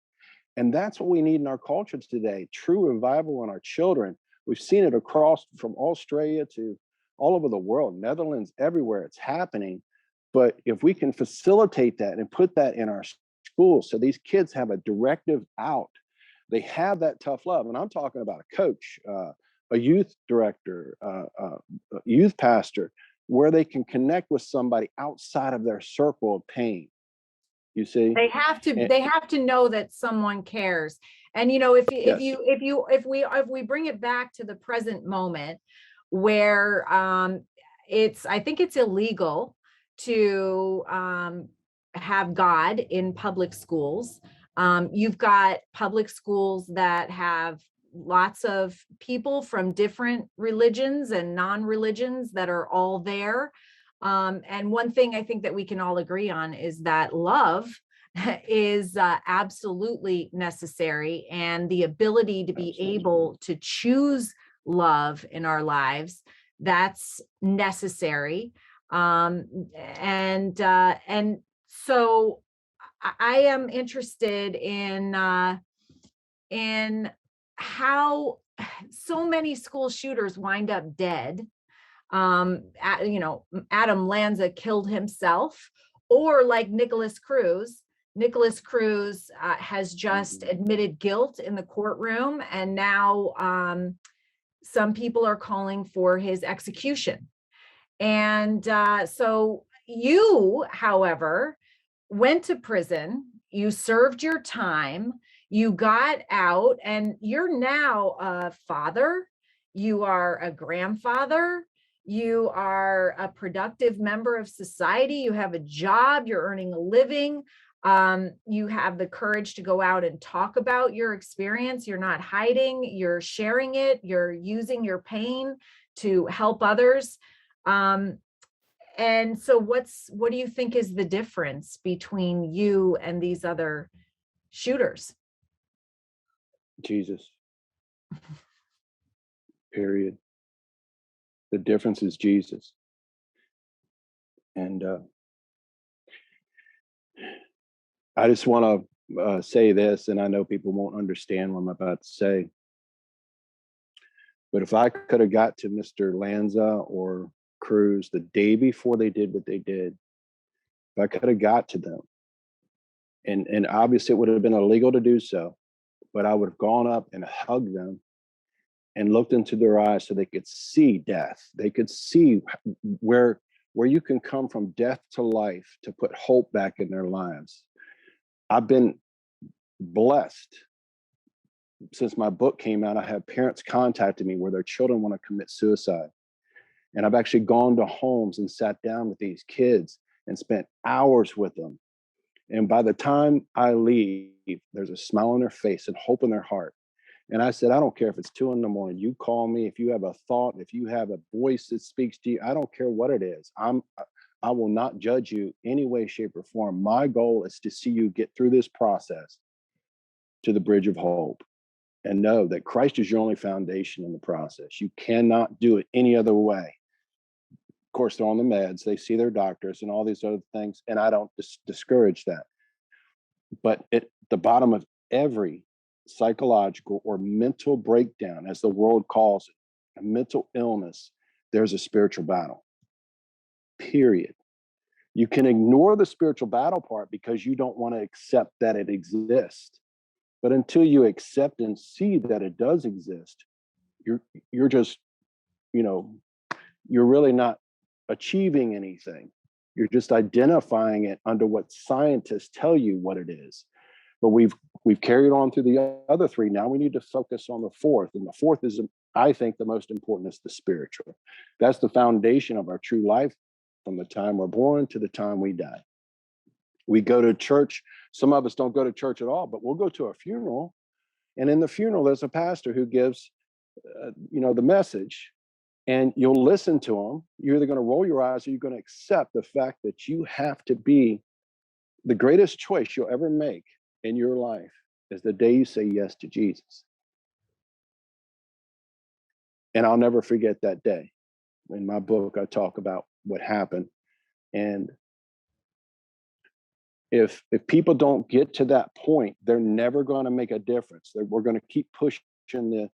And that's what we need in our culture today, true revival in our children. We've seen it across from Australia to all over the world, Netherlands, everywhere it's happening. But if we can facilitate that and put that in our schools, so these kids have a directive out, they have that tough love. And I'm talking about a coach, a youth director, a youth pastor, where they can connect with somebody outside of their circle of pain. You see, They have to know that someone cares. And you know, Yes. if we bring it back to the present moment, where I think it's illegal to have God in public schools. You've got public schools that have lots of people from different religions and non-religions that are all there. And one thing I think that we can all agree on is that love is absolutely necessary, and the ability to be Absolutely. able to choose love in our lives, that's necessary. And so I am interested in how so many school shooters wind up dead. Adam Lanza killed himself, or like Nicholas Cruz. Nicholas Cruz has just admitted guilt in the courtroom, and now some people are calling for his execution. And so you, however, went to prison, you served your time, you got out, and you're now a father, you are a grandfather, you are a productive member of society, you have a job, you're earning a living. You have the courage to go out and talk about your experience. You're not hiding, you're sharing it, you're using your pain to help others. And so what do you think is the difference between you and these other shooters? Jesus. Period. The difference is Jesus. And I just want to say this, and I know people won't understand what I'm about to say. But if I could have got to Mr. Lanza or Cruz the day before they did what they did, if I could have got to them, and obviously it would have been illegal to do so, but I would have gone up and hugged them and looked into their eyes so they could see death. They could see where you can come from death to life to put hope back in their lives. I've been blessed since my book came out. I have parents contacted me where their children want to commit suicide. And I've actually gone to homes and sat down with these kids and spent hours with them. And by the time I leave, there's a smile on their face and hope in their heart. And I said, I don't care if it's 2 a.m. You call me. If you have a thought, if you have a voice that speaks to you, I don't care what it is. I will not judge you any way, shape, or form. My goal is to see you get through this process to the bridge of hope, and know that Christ is your only foundation in the process. You cannot do it any other way. Of course, they're on the meds. They see their doctors and all these other things, and I don't discourage that. But at the bottom of every psychological or mental breakdown, as the world calls it, a mental illness, there's a spiritual battle. Period. You can ignore the spiritual battle part because you don't want to accept that it exists. But until you accept and see that it does exist, you're just, you're really not achieving anything. You're just identifying it under what scientists tell you what it is. But we've carried on through the other three. Now we need to focus on the fourth. And the fourth is, I think, the most important is the spiritual. That's the foundation of our true life from the time we're born to the time we die. We go to church. Some of us don't go to church at all, but we'll go to a funeral. And in the funeral, there's a pastor who gives, the message, and you'll listen to him. You're either going to roll your eyes or you're going to accept the fact that you have to be the greatest choice you'll ever make in your life is the day you say yes to Jesus. And I'll never forget that day. In my book, I talk about what happened. And if people don't get to that point, they're never going to make a difference. We're going to keep pushing the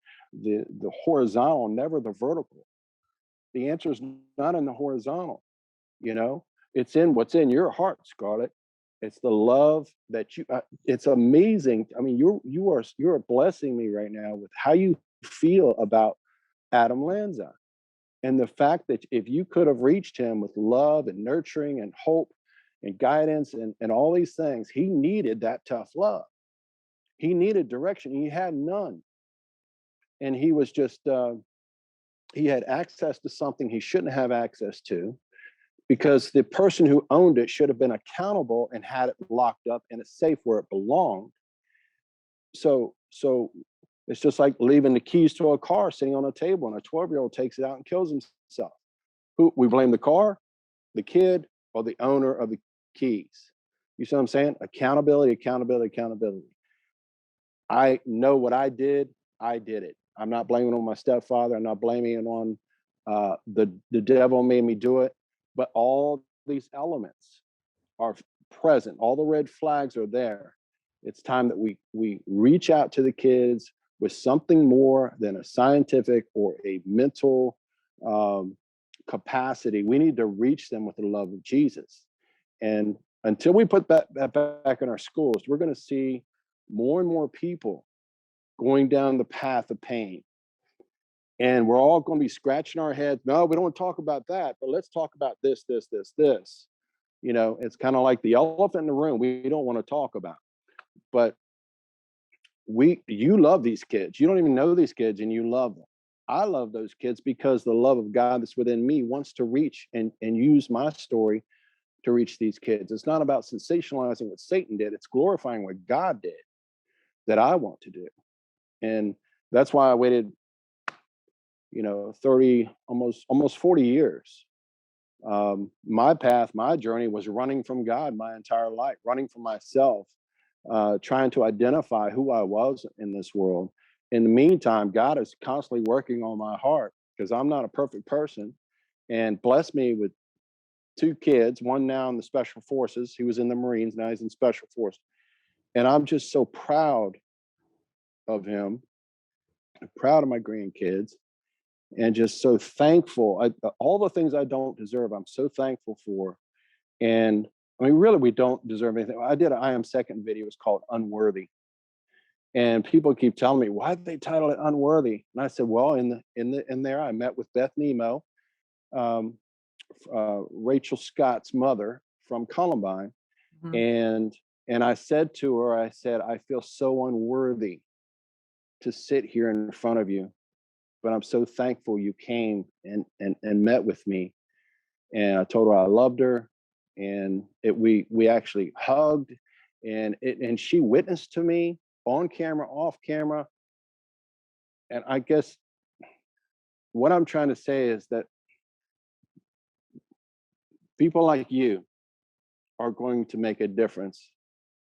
horizontal, never the vertical. The answer is not in the horizontal. It's in what's in your heart, Scarlett. It's the love that it's amazing. I mean, you're blessing me right now with how you feel about Adam Lanza, and the fact that if you could have reached him with love and nurturing and hope and guidance and all these things, he needed that tough love. He needed direction. He had none. And he was just, he had access to something he shouldn't have access to, because the person who owned it should have been accountable and had it locked up in a safe where it belonged. So it's just like leaving the keys to a car sitting on a table, and a 12-year-old takes it out and kills himself. Who we blame, the car, the kid, or the owner of the keys? You see what I'm saying? Accountability, accountability, accountability. I know what I did it. I'm not blaming it on my stepfather. I'm not blaming it on the devil made me do it. But all these elements are present. All the red flags are there. It's time that we reach out to the kids with something more than a scientific or a mental capacity. We need to reach them with the love of Jesus. And until we put that back in our schools, we're going to see more and more people going down the path of pain. And we're all going to be scratching our heads. No, we don't want to talk about that, but let's talk about this, this, this, this. You know, it's kind of like the elephant in the room we don't want to talk about. But you love these kids. You don't even know these kids, and you love them. I love those kids because the love of God that's within me wants to reach and use my story to reach these kids. It's not about sensationalizing what Satan did. It's glorifying what God did that I want to do. And that's why I waited, 30, almost 40 years. My path, my journey was running from God my entire life, running from myself, trying to identify who I was in this world. In the meantime, God is constantly working on my heart, because I'm not a perfect person, and blessed me with 2 kids, one now in the special forces. He was in the Marines, now he's in special forces. And I'm just so proud of him, proud of my grandkids, and just so thankful. All the things I don't deserve, I'm so thankful for. And I mean, really, we don't deserve anything. I did an I Am Second video. It's called Unworthy. And people keep telling me, why did they title it Unworthy? And I said, well, in there, I met with Beth Nemo, Rachel Scott's mother from Columbine. Mhm. And I said to her, I said, I feel so unworthy to sit here in front of you, but I'm so thankful you came and met with me. And I told her I loved her, and we actually hugged, and she witnessed to me on camera, off camera. And I guess what I'm trying to say is that people like you are going to make a difference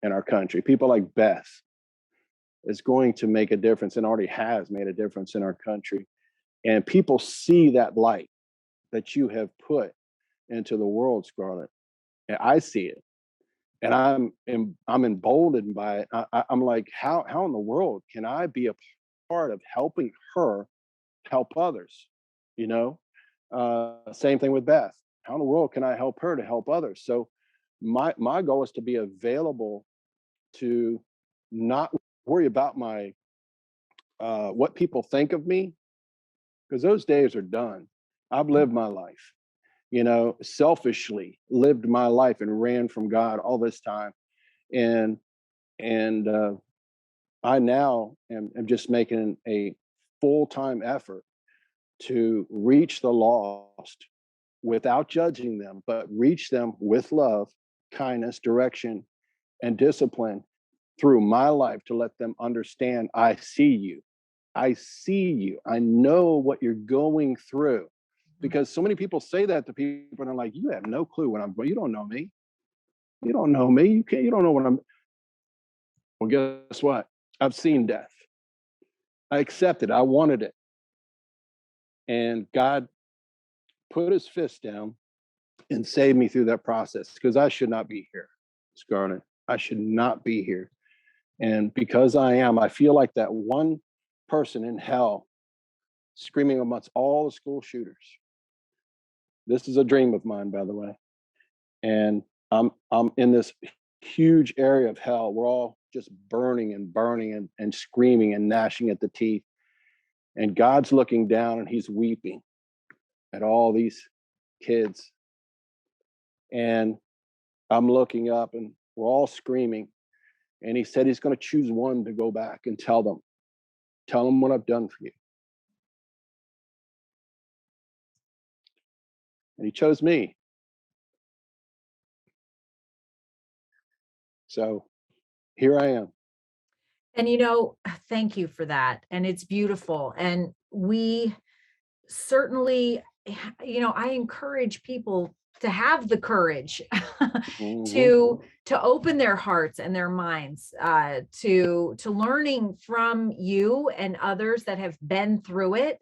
in our country. People like Beth is going to make a difference, and already has made a difference in our country. And people see that light that you have put into the world, Scarlett. And I see it, and I'm emboldened by it. I'm like, how in the world can I be a part of helping her help others? Same thing with Beth. How in the world can I help her to help others? So my goal is to be available, to not worry about my what people think of me, because those days are done. I've lived my life, selfishly lived my life and ran from God all this time. And I now am just making a full-time effort to reach the lost without judging them, but reach them with love, kindness, direction, and discipline through my life, to let them understand, I see you. I see you. I know what you're going through. Because so many people say that to people, and I'm like, you have no clue what I'm going. You don't know me. You don't know me. You don't know what I'm. Well, guess what? I've seen death. I accepted. I wanted it. And God put his fist down and saved me through that process, because I should not be here, Scarlett. I should not be here. And because I am, I feel like that one person in hell screaming amongst all the school shooters. This is a dream of mine, by the way. And I'm in this huge area of hell. We're all just burning and screaming and gnashing at the teeth. And God's looking down, and he's weeping at all these kids. And I'm looking up, and we're all screaming. And he said he's going to choose one to go back and tell them what I've done for you. And he chose me. So here I am. And, thank you for that. And it's beautiful. And we certainly, I encourage people to have the courage to open their hearts and their minds to learning from you and others that have been through it,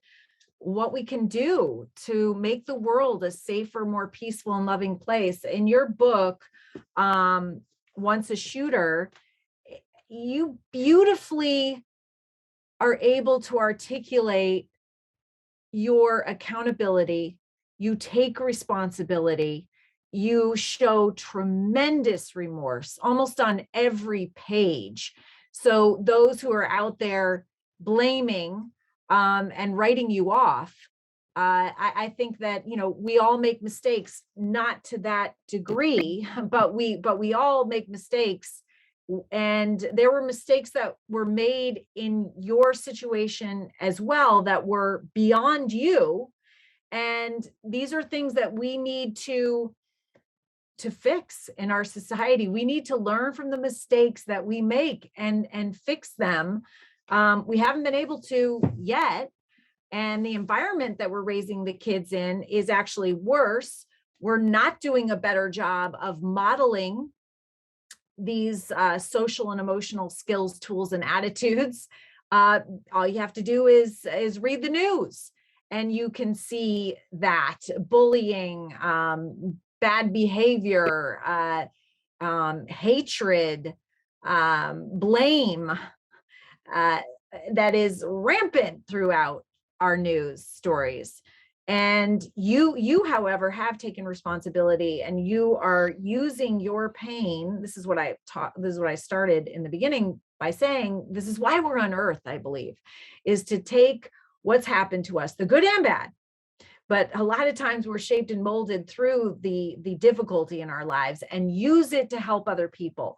what we can do to make the world a safer, more peaceful and loving place. In your book, Once a Shooter, you beautifully are able to articulate your accountability. You take responsibility. You show tremendous remorse almost on every page. So those who are out there blaming and writing you off, I think that we all make mistakes, not to that degree, but we all make mistakes. And there were mistakes that were made in your situation as well that were beyond you. And these are things that we need to fix in our society. We need to learn from the mistakes that we make and fix them. We haven't been able to yet. And the environment that we're raising the kids in is actually worse. We're not doing a better job of modeling these social and emotional skills, tools, and attitudes. All you have to do is read the news, and you can see that bullying, bad behavior, hatred, blame that is rampant throughout our news stories. And you, however, have taken responsibility, and you are using your pain. This is what I started in the beginning by saying, this is why we're on earth, I believe, is to take what's happened to us, the good and bad. But a lot of times we're shaped and molded through the difficulty in our lives and use it to help other people.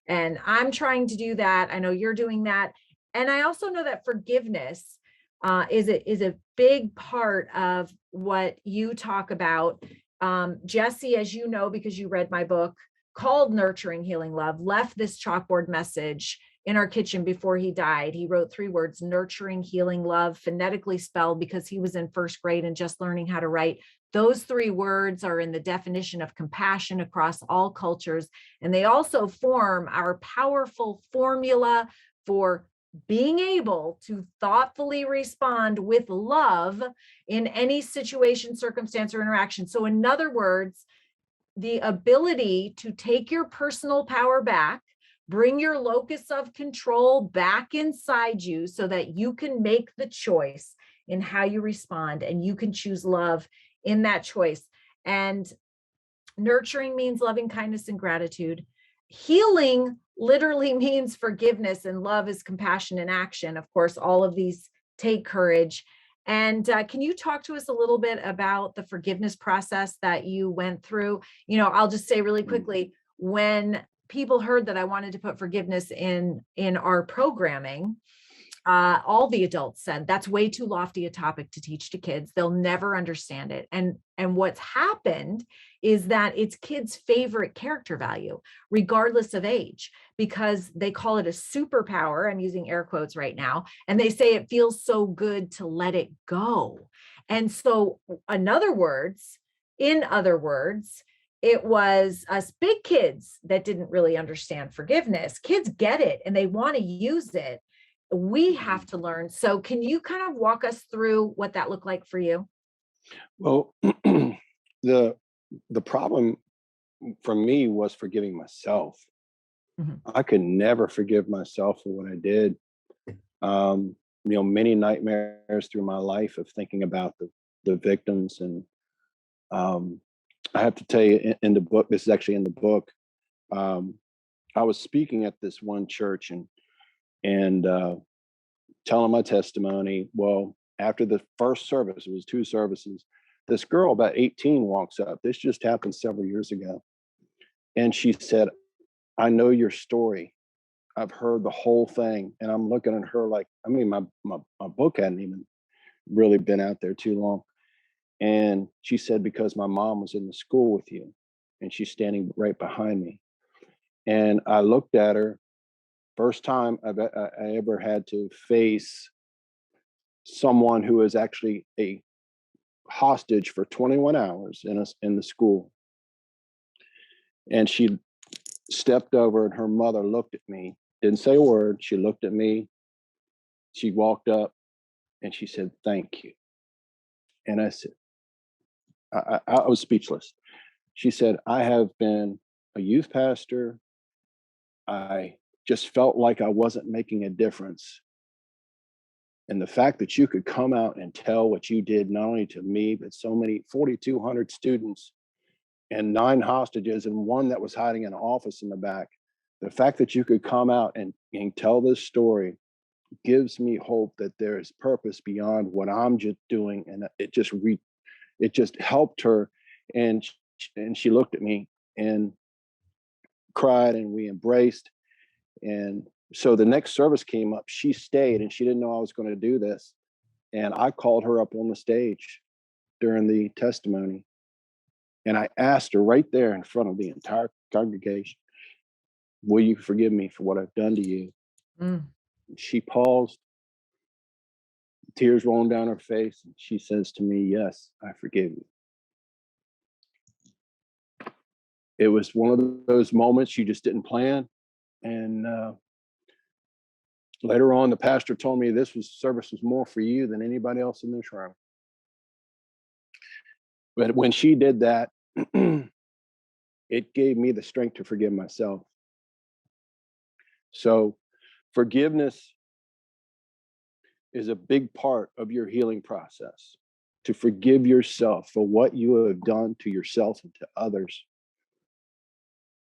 And I'm trying to do that. I know you're doing that. And I also know that forgiveness is a big part of what you talk about. Jesse, as you know, because you read my book called Nurturing Healing Love, left this chalkboard message in our kitchen before he died. He wrote 3 words, nurturing healing love, phonetically spelled because he was in first grade and just learning how to write. Those 3 words are in the definition of compassion across all cultures. And they also form our powerful formula for being able to thoughtfully respond with love in any situation, circumstance, or interaction. So in other words, the ability to take your personal power back, bring your locus of control back inside you so that you can make the choice in how you respond, and you can choose love in that choice. And nurturing means loving kindness and gratitude. Healing literally means forgiveness, and love is compassion in action. Of course, all of these take courage. And can you talk to us a little bit about the forgiveness process that you went through? I'll just say really quickly, when people heard that I wanted to put forgiveness in our programming, all the adults said that's way too lofty a topic to teach to kids. They'll never understand it. And what's happened is that it's kids' favorite character value, regardless of age, because they call it a superpower. I'm using air quotes right now. And they say it feels so good to let it go. And so in other words, it was us big kids that didn't really understand forgiveness. Kids get it and they want to use it. We have to learn. So can you kind of walk us through what that looked like for you? Well, the problem for me was forgiving myself. Mhm. I could never forgive myself for what I did. Many nightmares through my life of thinking about the victims. And I have to tell you, in the book, this is actually in the book, I was speaking at this one church and telling my testimony. Well, after the first service, it was 2 services, this girl about 18 walks up. This just happened several years ago. And she said, I know your story. I've heard the whole thing. And I'm looking at her like, I mean, my book hadn't even really been out there too long. And she said, because my mom was in the school with you, and she's standing right behind me. And I looked at her, first time I ever had to face someone who is actually a hostage for 21 hours in the school. And she stepped over, and her mother looked at me, didn't say a word. She looked at me. She walked up and she said, "Thank you." And I said, I was speechless. She said, "I have been a youth pastor. I just felt like I wasn't making a difference. And the fact that you could come out and tell what you did, not only to me, but so many 4,200 students and 9 hostages and one that was hiding in an office in the back, the fact that you could come out and tell this story gives me hope that there is purpose beyond what I'm just doing." And it just helped her. And she looked at me and cried, and we embraced. And so the next service came up, she stayed, and she didn't know I was going to do this. And I called her up on the stage during the testimony. And I asked her right there in front of the entire congregation, "Will you forgive me for what I've done to you?" Mm. She paused, tears rolling down her face. And she says to me, "Yes, I forgive you." It was one of those moments you just didn't plan. And later on, the pastor told me service was more for you than anybody else in this room. But when she did that, it gave me the strength to forgive myself. So forgiveness is a big part of your healing process, to forgive yourself for what you have done to yourself and to others.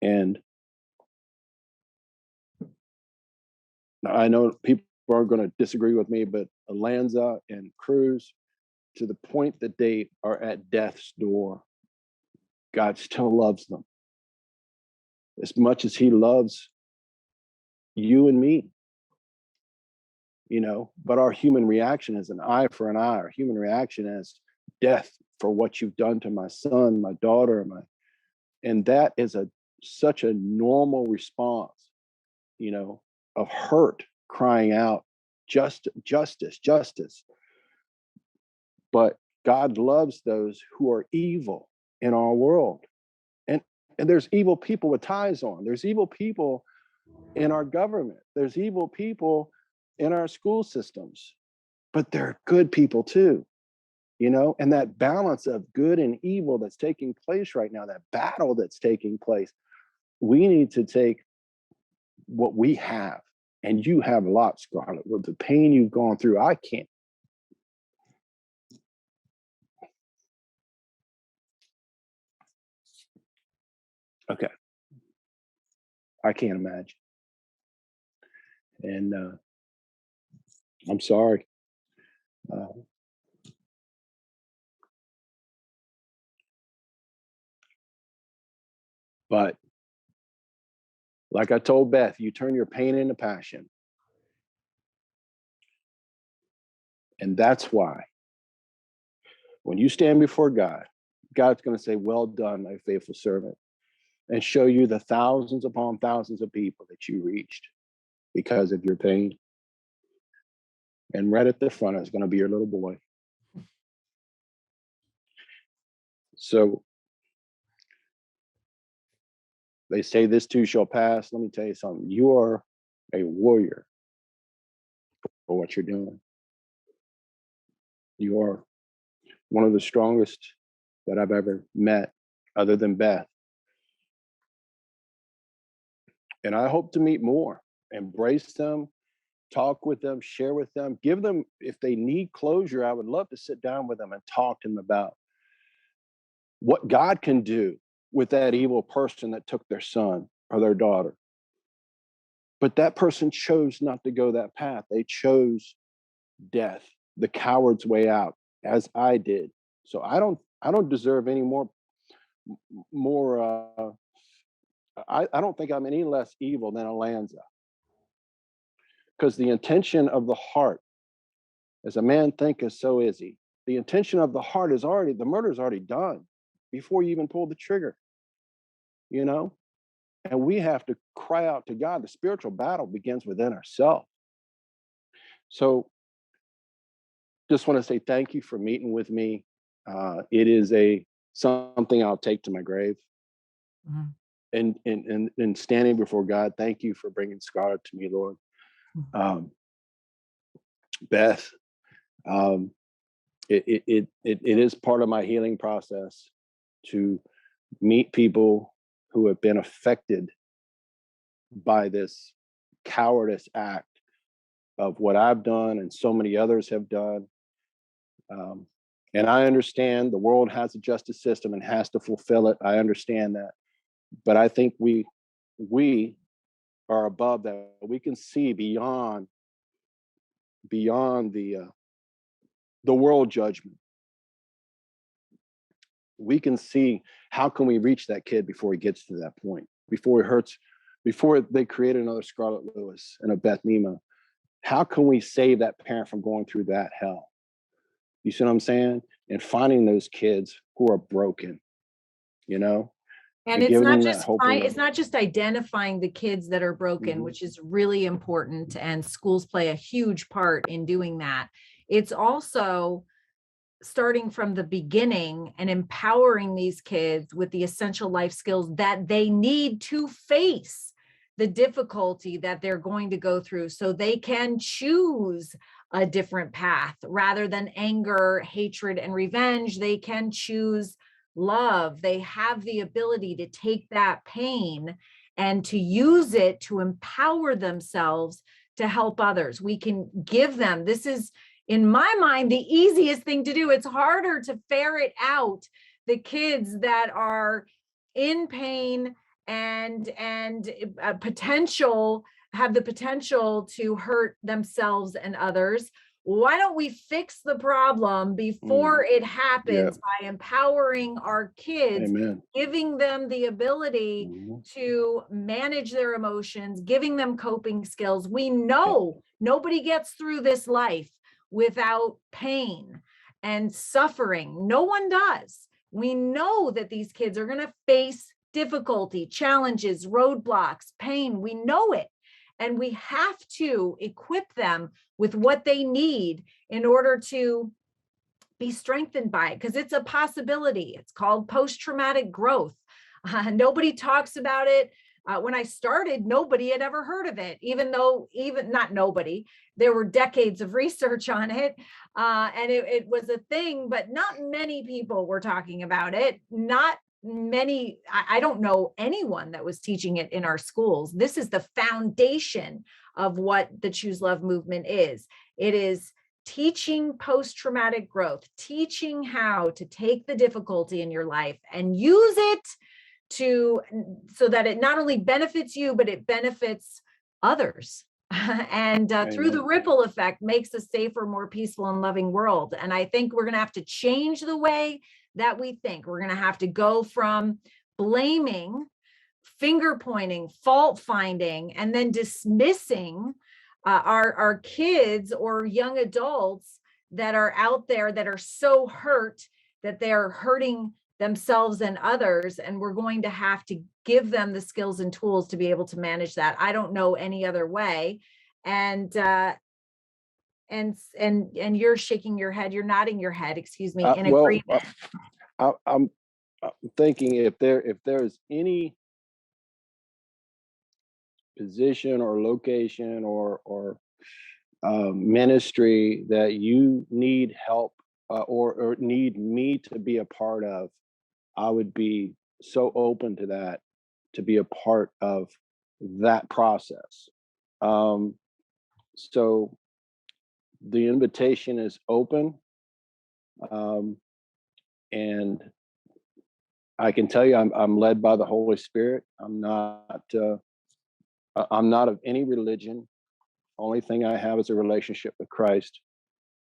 And I know people are going to disagree with me, but Alanza and Cruz, to the point that they are at death's door, God still loves them as much as he loves you and me, but our human reaction is an eye for an eye. Our human reaction is death for what you've done to my son, my daughter, and that is such a normal response, of hurt, crying out, justice. But God loves those who are evil in our world. And there's evil people with ties on. There's evil people in our government. There's evil people in our school systems. But there are good people too, and that balance of good and evil that's taking place right now, that battle that's taking place, we need to take what we have. And you have a lot, Scarlett, with the pain you've gone through. I can't. Okay. I can't imagine. And I'm sorry. But like I told Beth, you turn your pain into passion. And that's why when you stand before God, God's going to say, "Well done, my faithful servant," and show you the thousands upon thousands of people that you reached because of your pain. And right at the front is going to be your little boy. So they say this too shall pass. Let me tell you something. You are a warrior for what you're doing. You are one of the strongest that I've ever met, other than Beth. And I hope to meet more, embrace them, talk with them, share with them, give them, if they need closure, I would love to sit down with them and talk to them about what God can do with that evil person that took their son or their daughter. But that person chose not to go that path. They chose death, the coward's way out, as I did. So I don't deserve any more. I don't think I'm any less evil than Alanza. because the intention of the heart, as a man thinketh, so is he. The intention of the heart is already, the murder is already done before you even pull the trigger, you know? And we have to cry out to God. The spiritual battle begins within ourselves. So just want to say thank you for meeting with me. It is something I'll take to my grave. Mhm. And standing before God, thank you for bringing Scarlett to me, Lord. Um, Beth, um, it is part of my healing process to meet people who have been affected by this cowardice act of what I've done and so many others have done. And I understand the world has a justice system and has to fulfill it. I understand that. But I think we are above that. We can see beyond the world judgment. We can see how can we reach that kid before he gets to that point, before it hurts, before they create another Scarlett Lewis and a Beth Nima. How can we save that parent from going through that hell? You see what I'm saying? And finding those kids who are broken, you know, And and it's giving not them that just hope. it's not just identifying the kids that are broken, Mhm. which is really important, and schools play a huge part in doing that. It's also starting from the beginning and empowering these kids with the essential life skills that they need to face the difficulty that they're going to go through so they can choose a different path rather than anger, hatred, and revenge. They can choose love. They have the ability to take that pain and to use it to empower themselves to help others. We can give them, this is, in my mind, the easiest thing to do. It's harder to ferret out the kids that are in pain and potential have the potential to hurt themselves and others. Why don't we fix the problem before it Yeah. happens by empowering our kids, Amen. giving them the ability Mhm. to manage their emotions, giving them coping skills? We A- know nobody gets through this life without pain and suffering. No one does. We know that these kids are going to face difficulty, challenges, roadblocks, pain. We know it. And we have to equip them with what they need in order to be strengthened by it, because it's a possibility. It's called post-traumatic growth. Nobody talks about it. When I started, nobody had ever heard of it, even though, even not nobody, there were decades of research on it. And it was a thing, but not many people were talking about it. Not many, I don't know anyone that was teaching it in our schools. This is the foundation of what the Choose Love movement is. It is teaching post-traumatic growth, teaching how to take the difficulty in your life and use it to, so that it not only benefits you, but it benefits others. And through the Amen. ripple effect makes a safer, more peaceful and loving world. And I think we're going to have to change the way that we think. We're going to have to go from blaming, finger pointing, fault finding, and then dismissing our kids or young adults that are out there that are so hurt that they're hurting themselves and others. And we're going to have to give them the skills and tools to be able to manage that. I don't know any other way. And you're shaking your head, you're nodding your head, excuse me, in Well, agreement. I'm thinking if there's any position or location or ministry that you need help or need me to be a part of, I would be so open to that, to be a part of that process. Um, so the invitation is open. Um, and I can tell you, I'm led by the Holy Spirit. I'm not of any religion. Only thing I have is a relationship with Christ.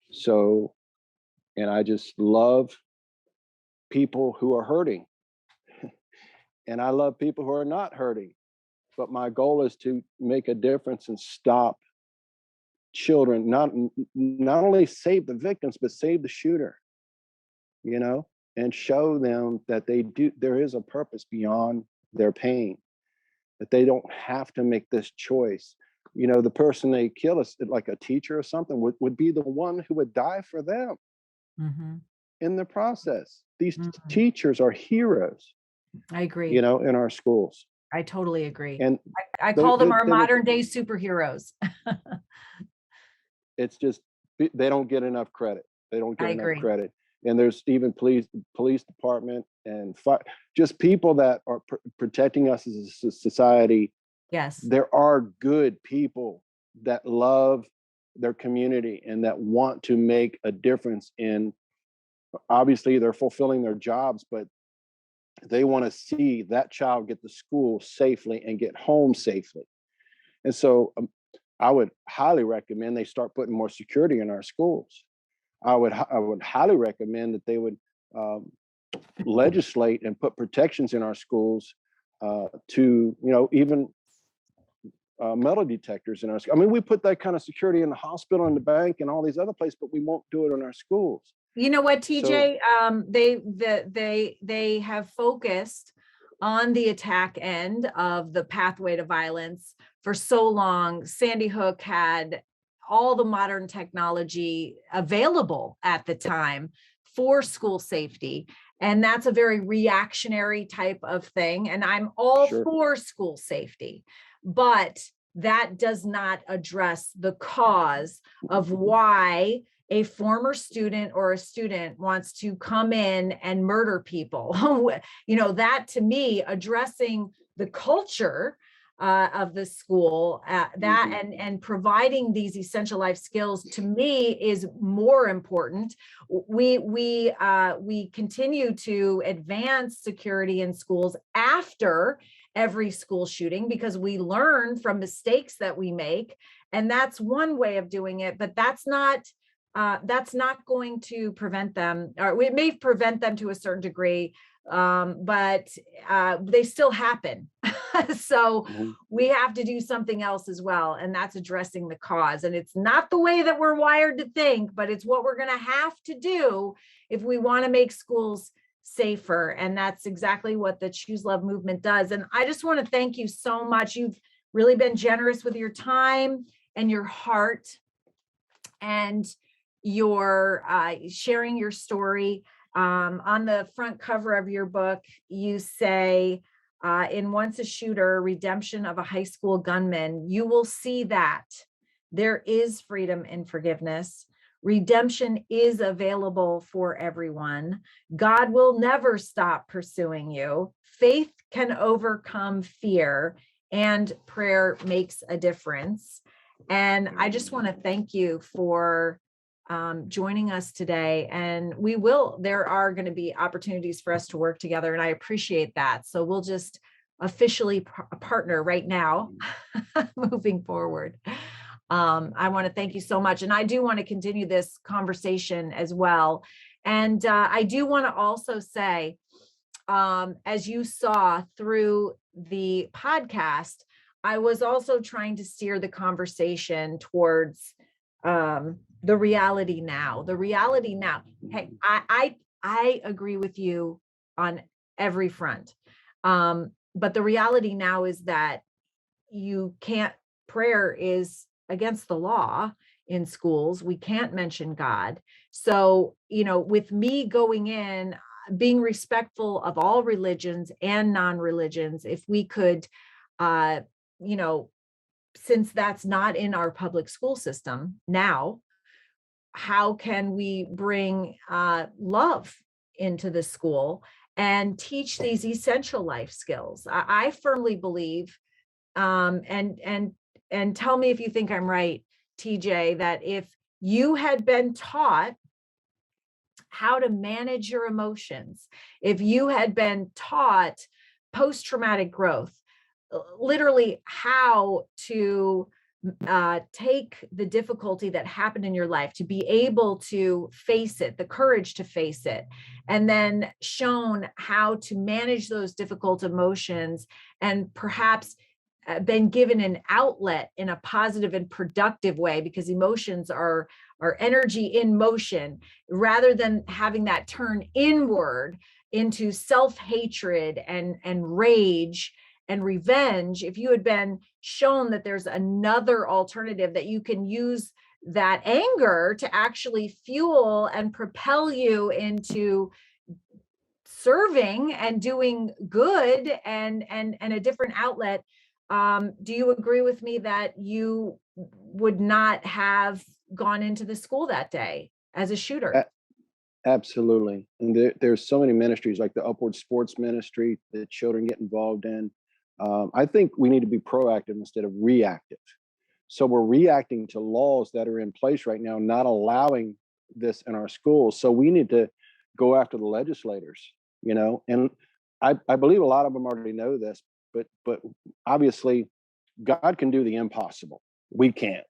So, and I just love people who are hurting, and I love people who are not hurting. But my goal is to make a difference and stop children, not only save the victims, but save the shooter, you know, and show them that there is a purpose beyond their pain, that they don't have to make this choice. You know, the person they kill is like a teacher or something would be the one who would die for them Mhm. in the process. These Mhm. teachers are heroes, I you agree. know, in our schools. I totally agree. And I they, call them they, our they would, modern day superheroes. it's just, they don't get enough credit. They don't I get enough agree. credit. And there's even police department and just people that are protecting us as a society. Yes. There are good people that love their community and that want to make a difference in, obviously they're fulfilling their jobs, but they want to see that child get to school safely and get home safely. And so I would highly recommend they start putting more security in our schools. I would highly recommend that they would legislate and put protections in our schools to, you know, even metal detectors in our school. I mean, we put that kind of security in the hospital and the bank and all these other places, but we won't do it in our schools. You know what, So TJ? They have focused on the attack end of the pathway to violence for so long. Sandy Hook had all the modern technology available at the time for school safety. And that's a very reactionary type of thing. And I'm all sure. for school safety, but that does not address the cause of why a former student or a student wants to come in and murder people. You know, that to me, addressing the culture of the school, that and providing these essential life skills to me is more important. We continue to advance security in schools after every school shooting because we learn from mistakes that we make, and that's one way of doing it. But that's not going to prevent them, or it may prevent them to a certain degree, but they still happen. So we have to do something else as well, and that's addressing the cause. And it's not the way that we're wired to think, but it's what we're going to have to do if we want to make schools safer. And that's exactly what the ChooSELove movement does. And I just want to thank you so much. You've really been generous with your time and your heart, and your sharing your story. On the front cover of your book, you say, in Once a Shooter, Redemption of a High School Gunman, you will see that there is freedom and forgiveness. Redemption is available for everyone. God will never stop pursuing you. Faith can overcome fear, and prayer makes a difference. And I just want to thank you for joining us today. And there are going to be opportunities for us to work together. And I appreciate that. So we'll just officially partner right now moving forward. I want to thank you so much. And I do want to continue this conversation as well. And I do want to also say, as you saw through the podcast, I was also trying to steer the conversation towards the reality now. The reality now. Hey, I agree with you on every front. But the reality now is that prayer is against the law in schools. We can't mention God. So, you know, with me going in, being respectful of all religions and non-religions, if we could, you know, since that's not in our public school system now, how can we bring love into the school and teach these essential life skills? I firmly believe, and tell me if you think I'm right, TJ, that if you had been taught how to manage your emotions, if you had been taught post-traumatic growth, literally how to take the difficulty that happened in your life, to be able to face it, the courage to face it, and then shown how to manage those difficult emotions and perhaps been given an outlet in a positive and productive way, because emotions are energy in motion, rather than having that turn inward into self-hatred and rage and revenge. If you had been shown that there's another alternative, that you can use that anger to actually fuel and propel you into serving and doing good, and a different outlet, do you agree with me that you would not have gone into the school that day as a shooter? Absolutely. And there's so many ministries like the Upward Sports Ministry that children get involved in. I think we need to be proactive instead of reactive. So we're reacting to laws that are in place right now, not allowing this in our schools. So we need to go after the legislators, and I believe a lot of them already know this, but obviously God can do the impossible. We can't.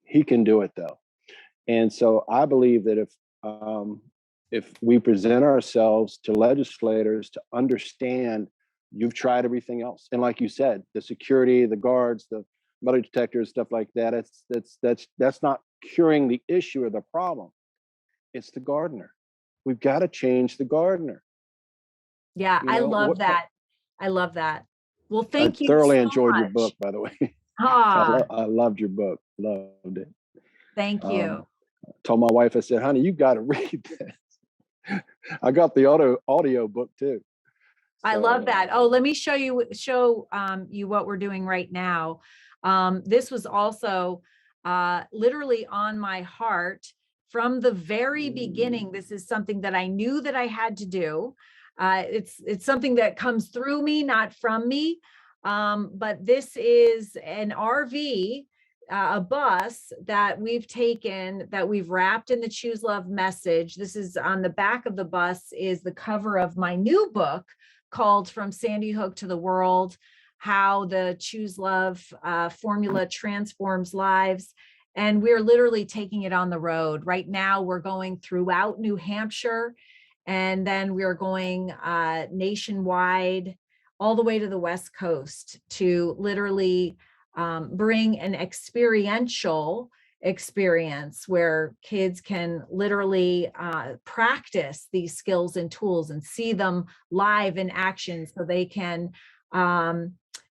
He can do it though. And so I believe that if we present ourselves to legislators to understand, you've tried everything else, and like you said, the security, the guards, the metal detectors, stuff like that, that's not curing the issue or the problem. It's the gardener. We've got to change the gardener. Yeah, I love that. I love that. Well, thank you thoroughly so enjoyed your much. book, by the way. Ah, I loved your book. Loved it. thank you. Told my wife, I said, honey, you got to read this. I got the audio book too. I love that. Oh, let me show you what we're doing right now. This was also literally on my heart from the very beginning. This is something that I knew that I had to do. It's something that comes through me, not from me. But this is an RV, a bus that we've taken, that we've wrapped in the ChooSELove message. This is on the back of the bus, is the cover of my new book called From Sandy Hook to the World: How the ChooSELove Formula Transforms Lives. And we're literally taking it on the road. Right now, we're going throughout New Hampshire, and then we're going nationwide, all the way to the West Coast, to literally bring an experiential experience where kids can literally practice these skills and tools and see them live in action, so they can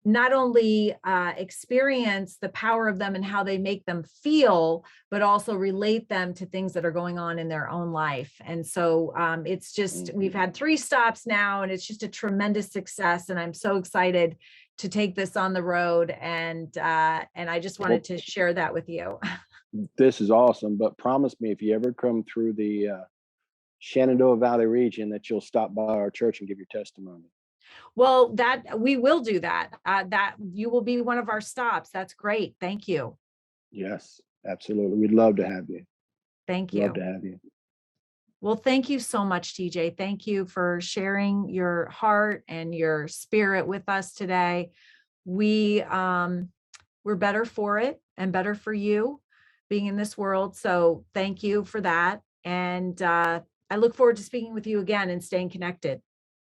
not only experience the power of them and how they make them feel, but also relate them to things that are going on in their own life. And so it's just, we've had 3 stops now, and it's just a tremendous success. And I'm so excited to take this on the road. And I just wanted to share that with you. This is awesome, but promise me if you ever come through the Shenandoah Valley region that you'll stop by our church and give your testimony. Well, that we will do that. That you will be one of our stops. That's great. Thank you. Yes, absolutely. We'd love to have you. Thank you. Love to have you. Well, thank you so much, TJ. Thank you for sharing your heart and your spirit with us today. We're better for it, and better for you being in this world. So thank you for that. And I look forward to speaking with you again and staying connected.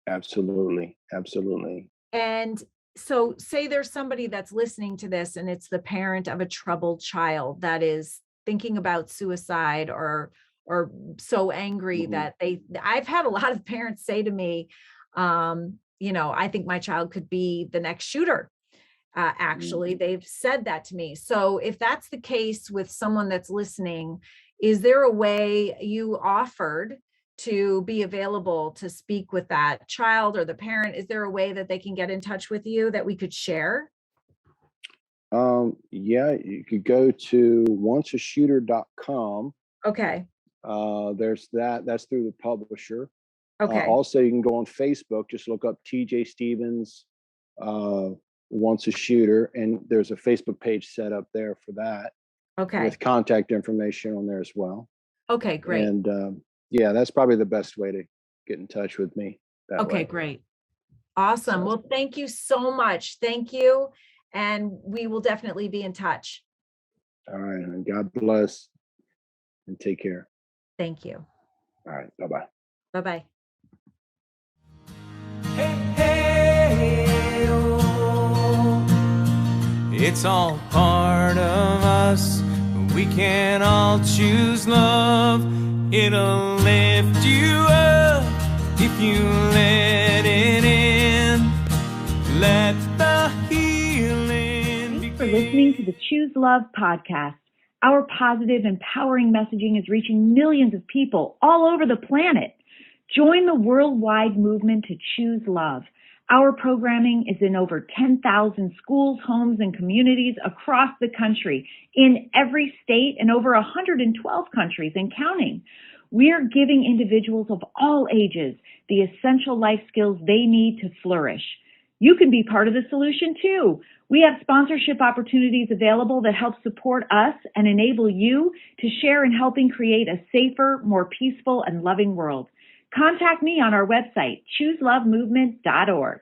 Absolutely. Absolutely. And so say there's somebody that's listening to this, and it's the parent of a troubled child that is thinking about suicide, or so angry that I've had a lot of parents say to me, I think my child could be the next shooter. Actually, they've said that to me. So if that's the case with someone that's listening, is there a way you offered to be available to speak with that child or the parent? Is there a way that they can get in touch with you that we could share? Yeah, you could go to onceashooter.com. Okay. There's that's through the publisher. Okay. Also, you can go on Facebook, just look up TJ Stevens, Once a Shooter, and there's a Facebook page set up there for that. Okay. With contact information on there as well. Okay, great. And yeah, that's probably the best way to get in touch with me. Okay, way. Great. Awesome. Well, thank you so much. Thank you. And we will definitely be in touch. All right. And God bless, and take care. Thank you. All right. Bye-bye. Bye-bye. Hey, hey, oh. It's all part of us. We can all choose love. It'll lift you up if you let it in. Let the healing begin. Thanks for listening to the ChooSELove podcast. Our positive, empowering messaging is reaching millions of people all over the planet. Join the worldwide movement to choose love. Our programming is in over 10,000 schools, homes, and communities across the country, in every state and over 112 countries and counting. We are giving individuals of all ages the essential life skills they need to flourish. You can be part of the solution too. We have sponsorship opportunities available that help support us and enable you to share in helping create a safer, more peaceful, and loving world. Contact me on our website, ChooSELoveMovement.org.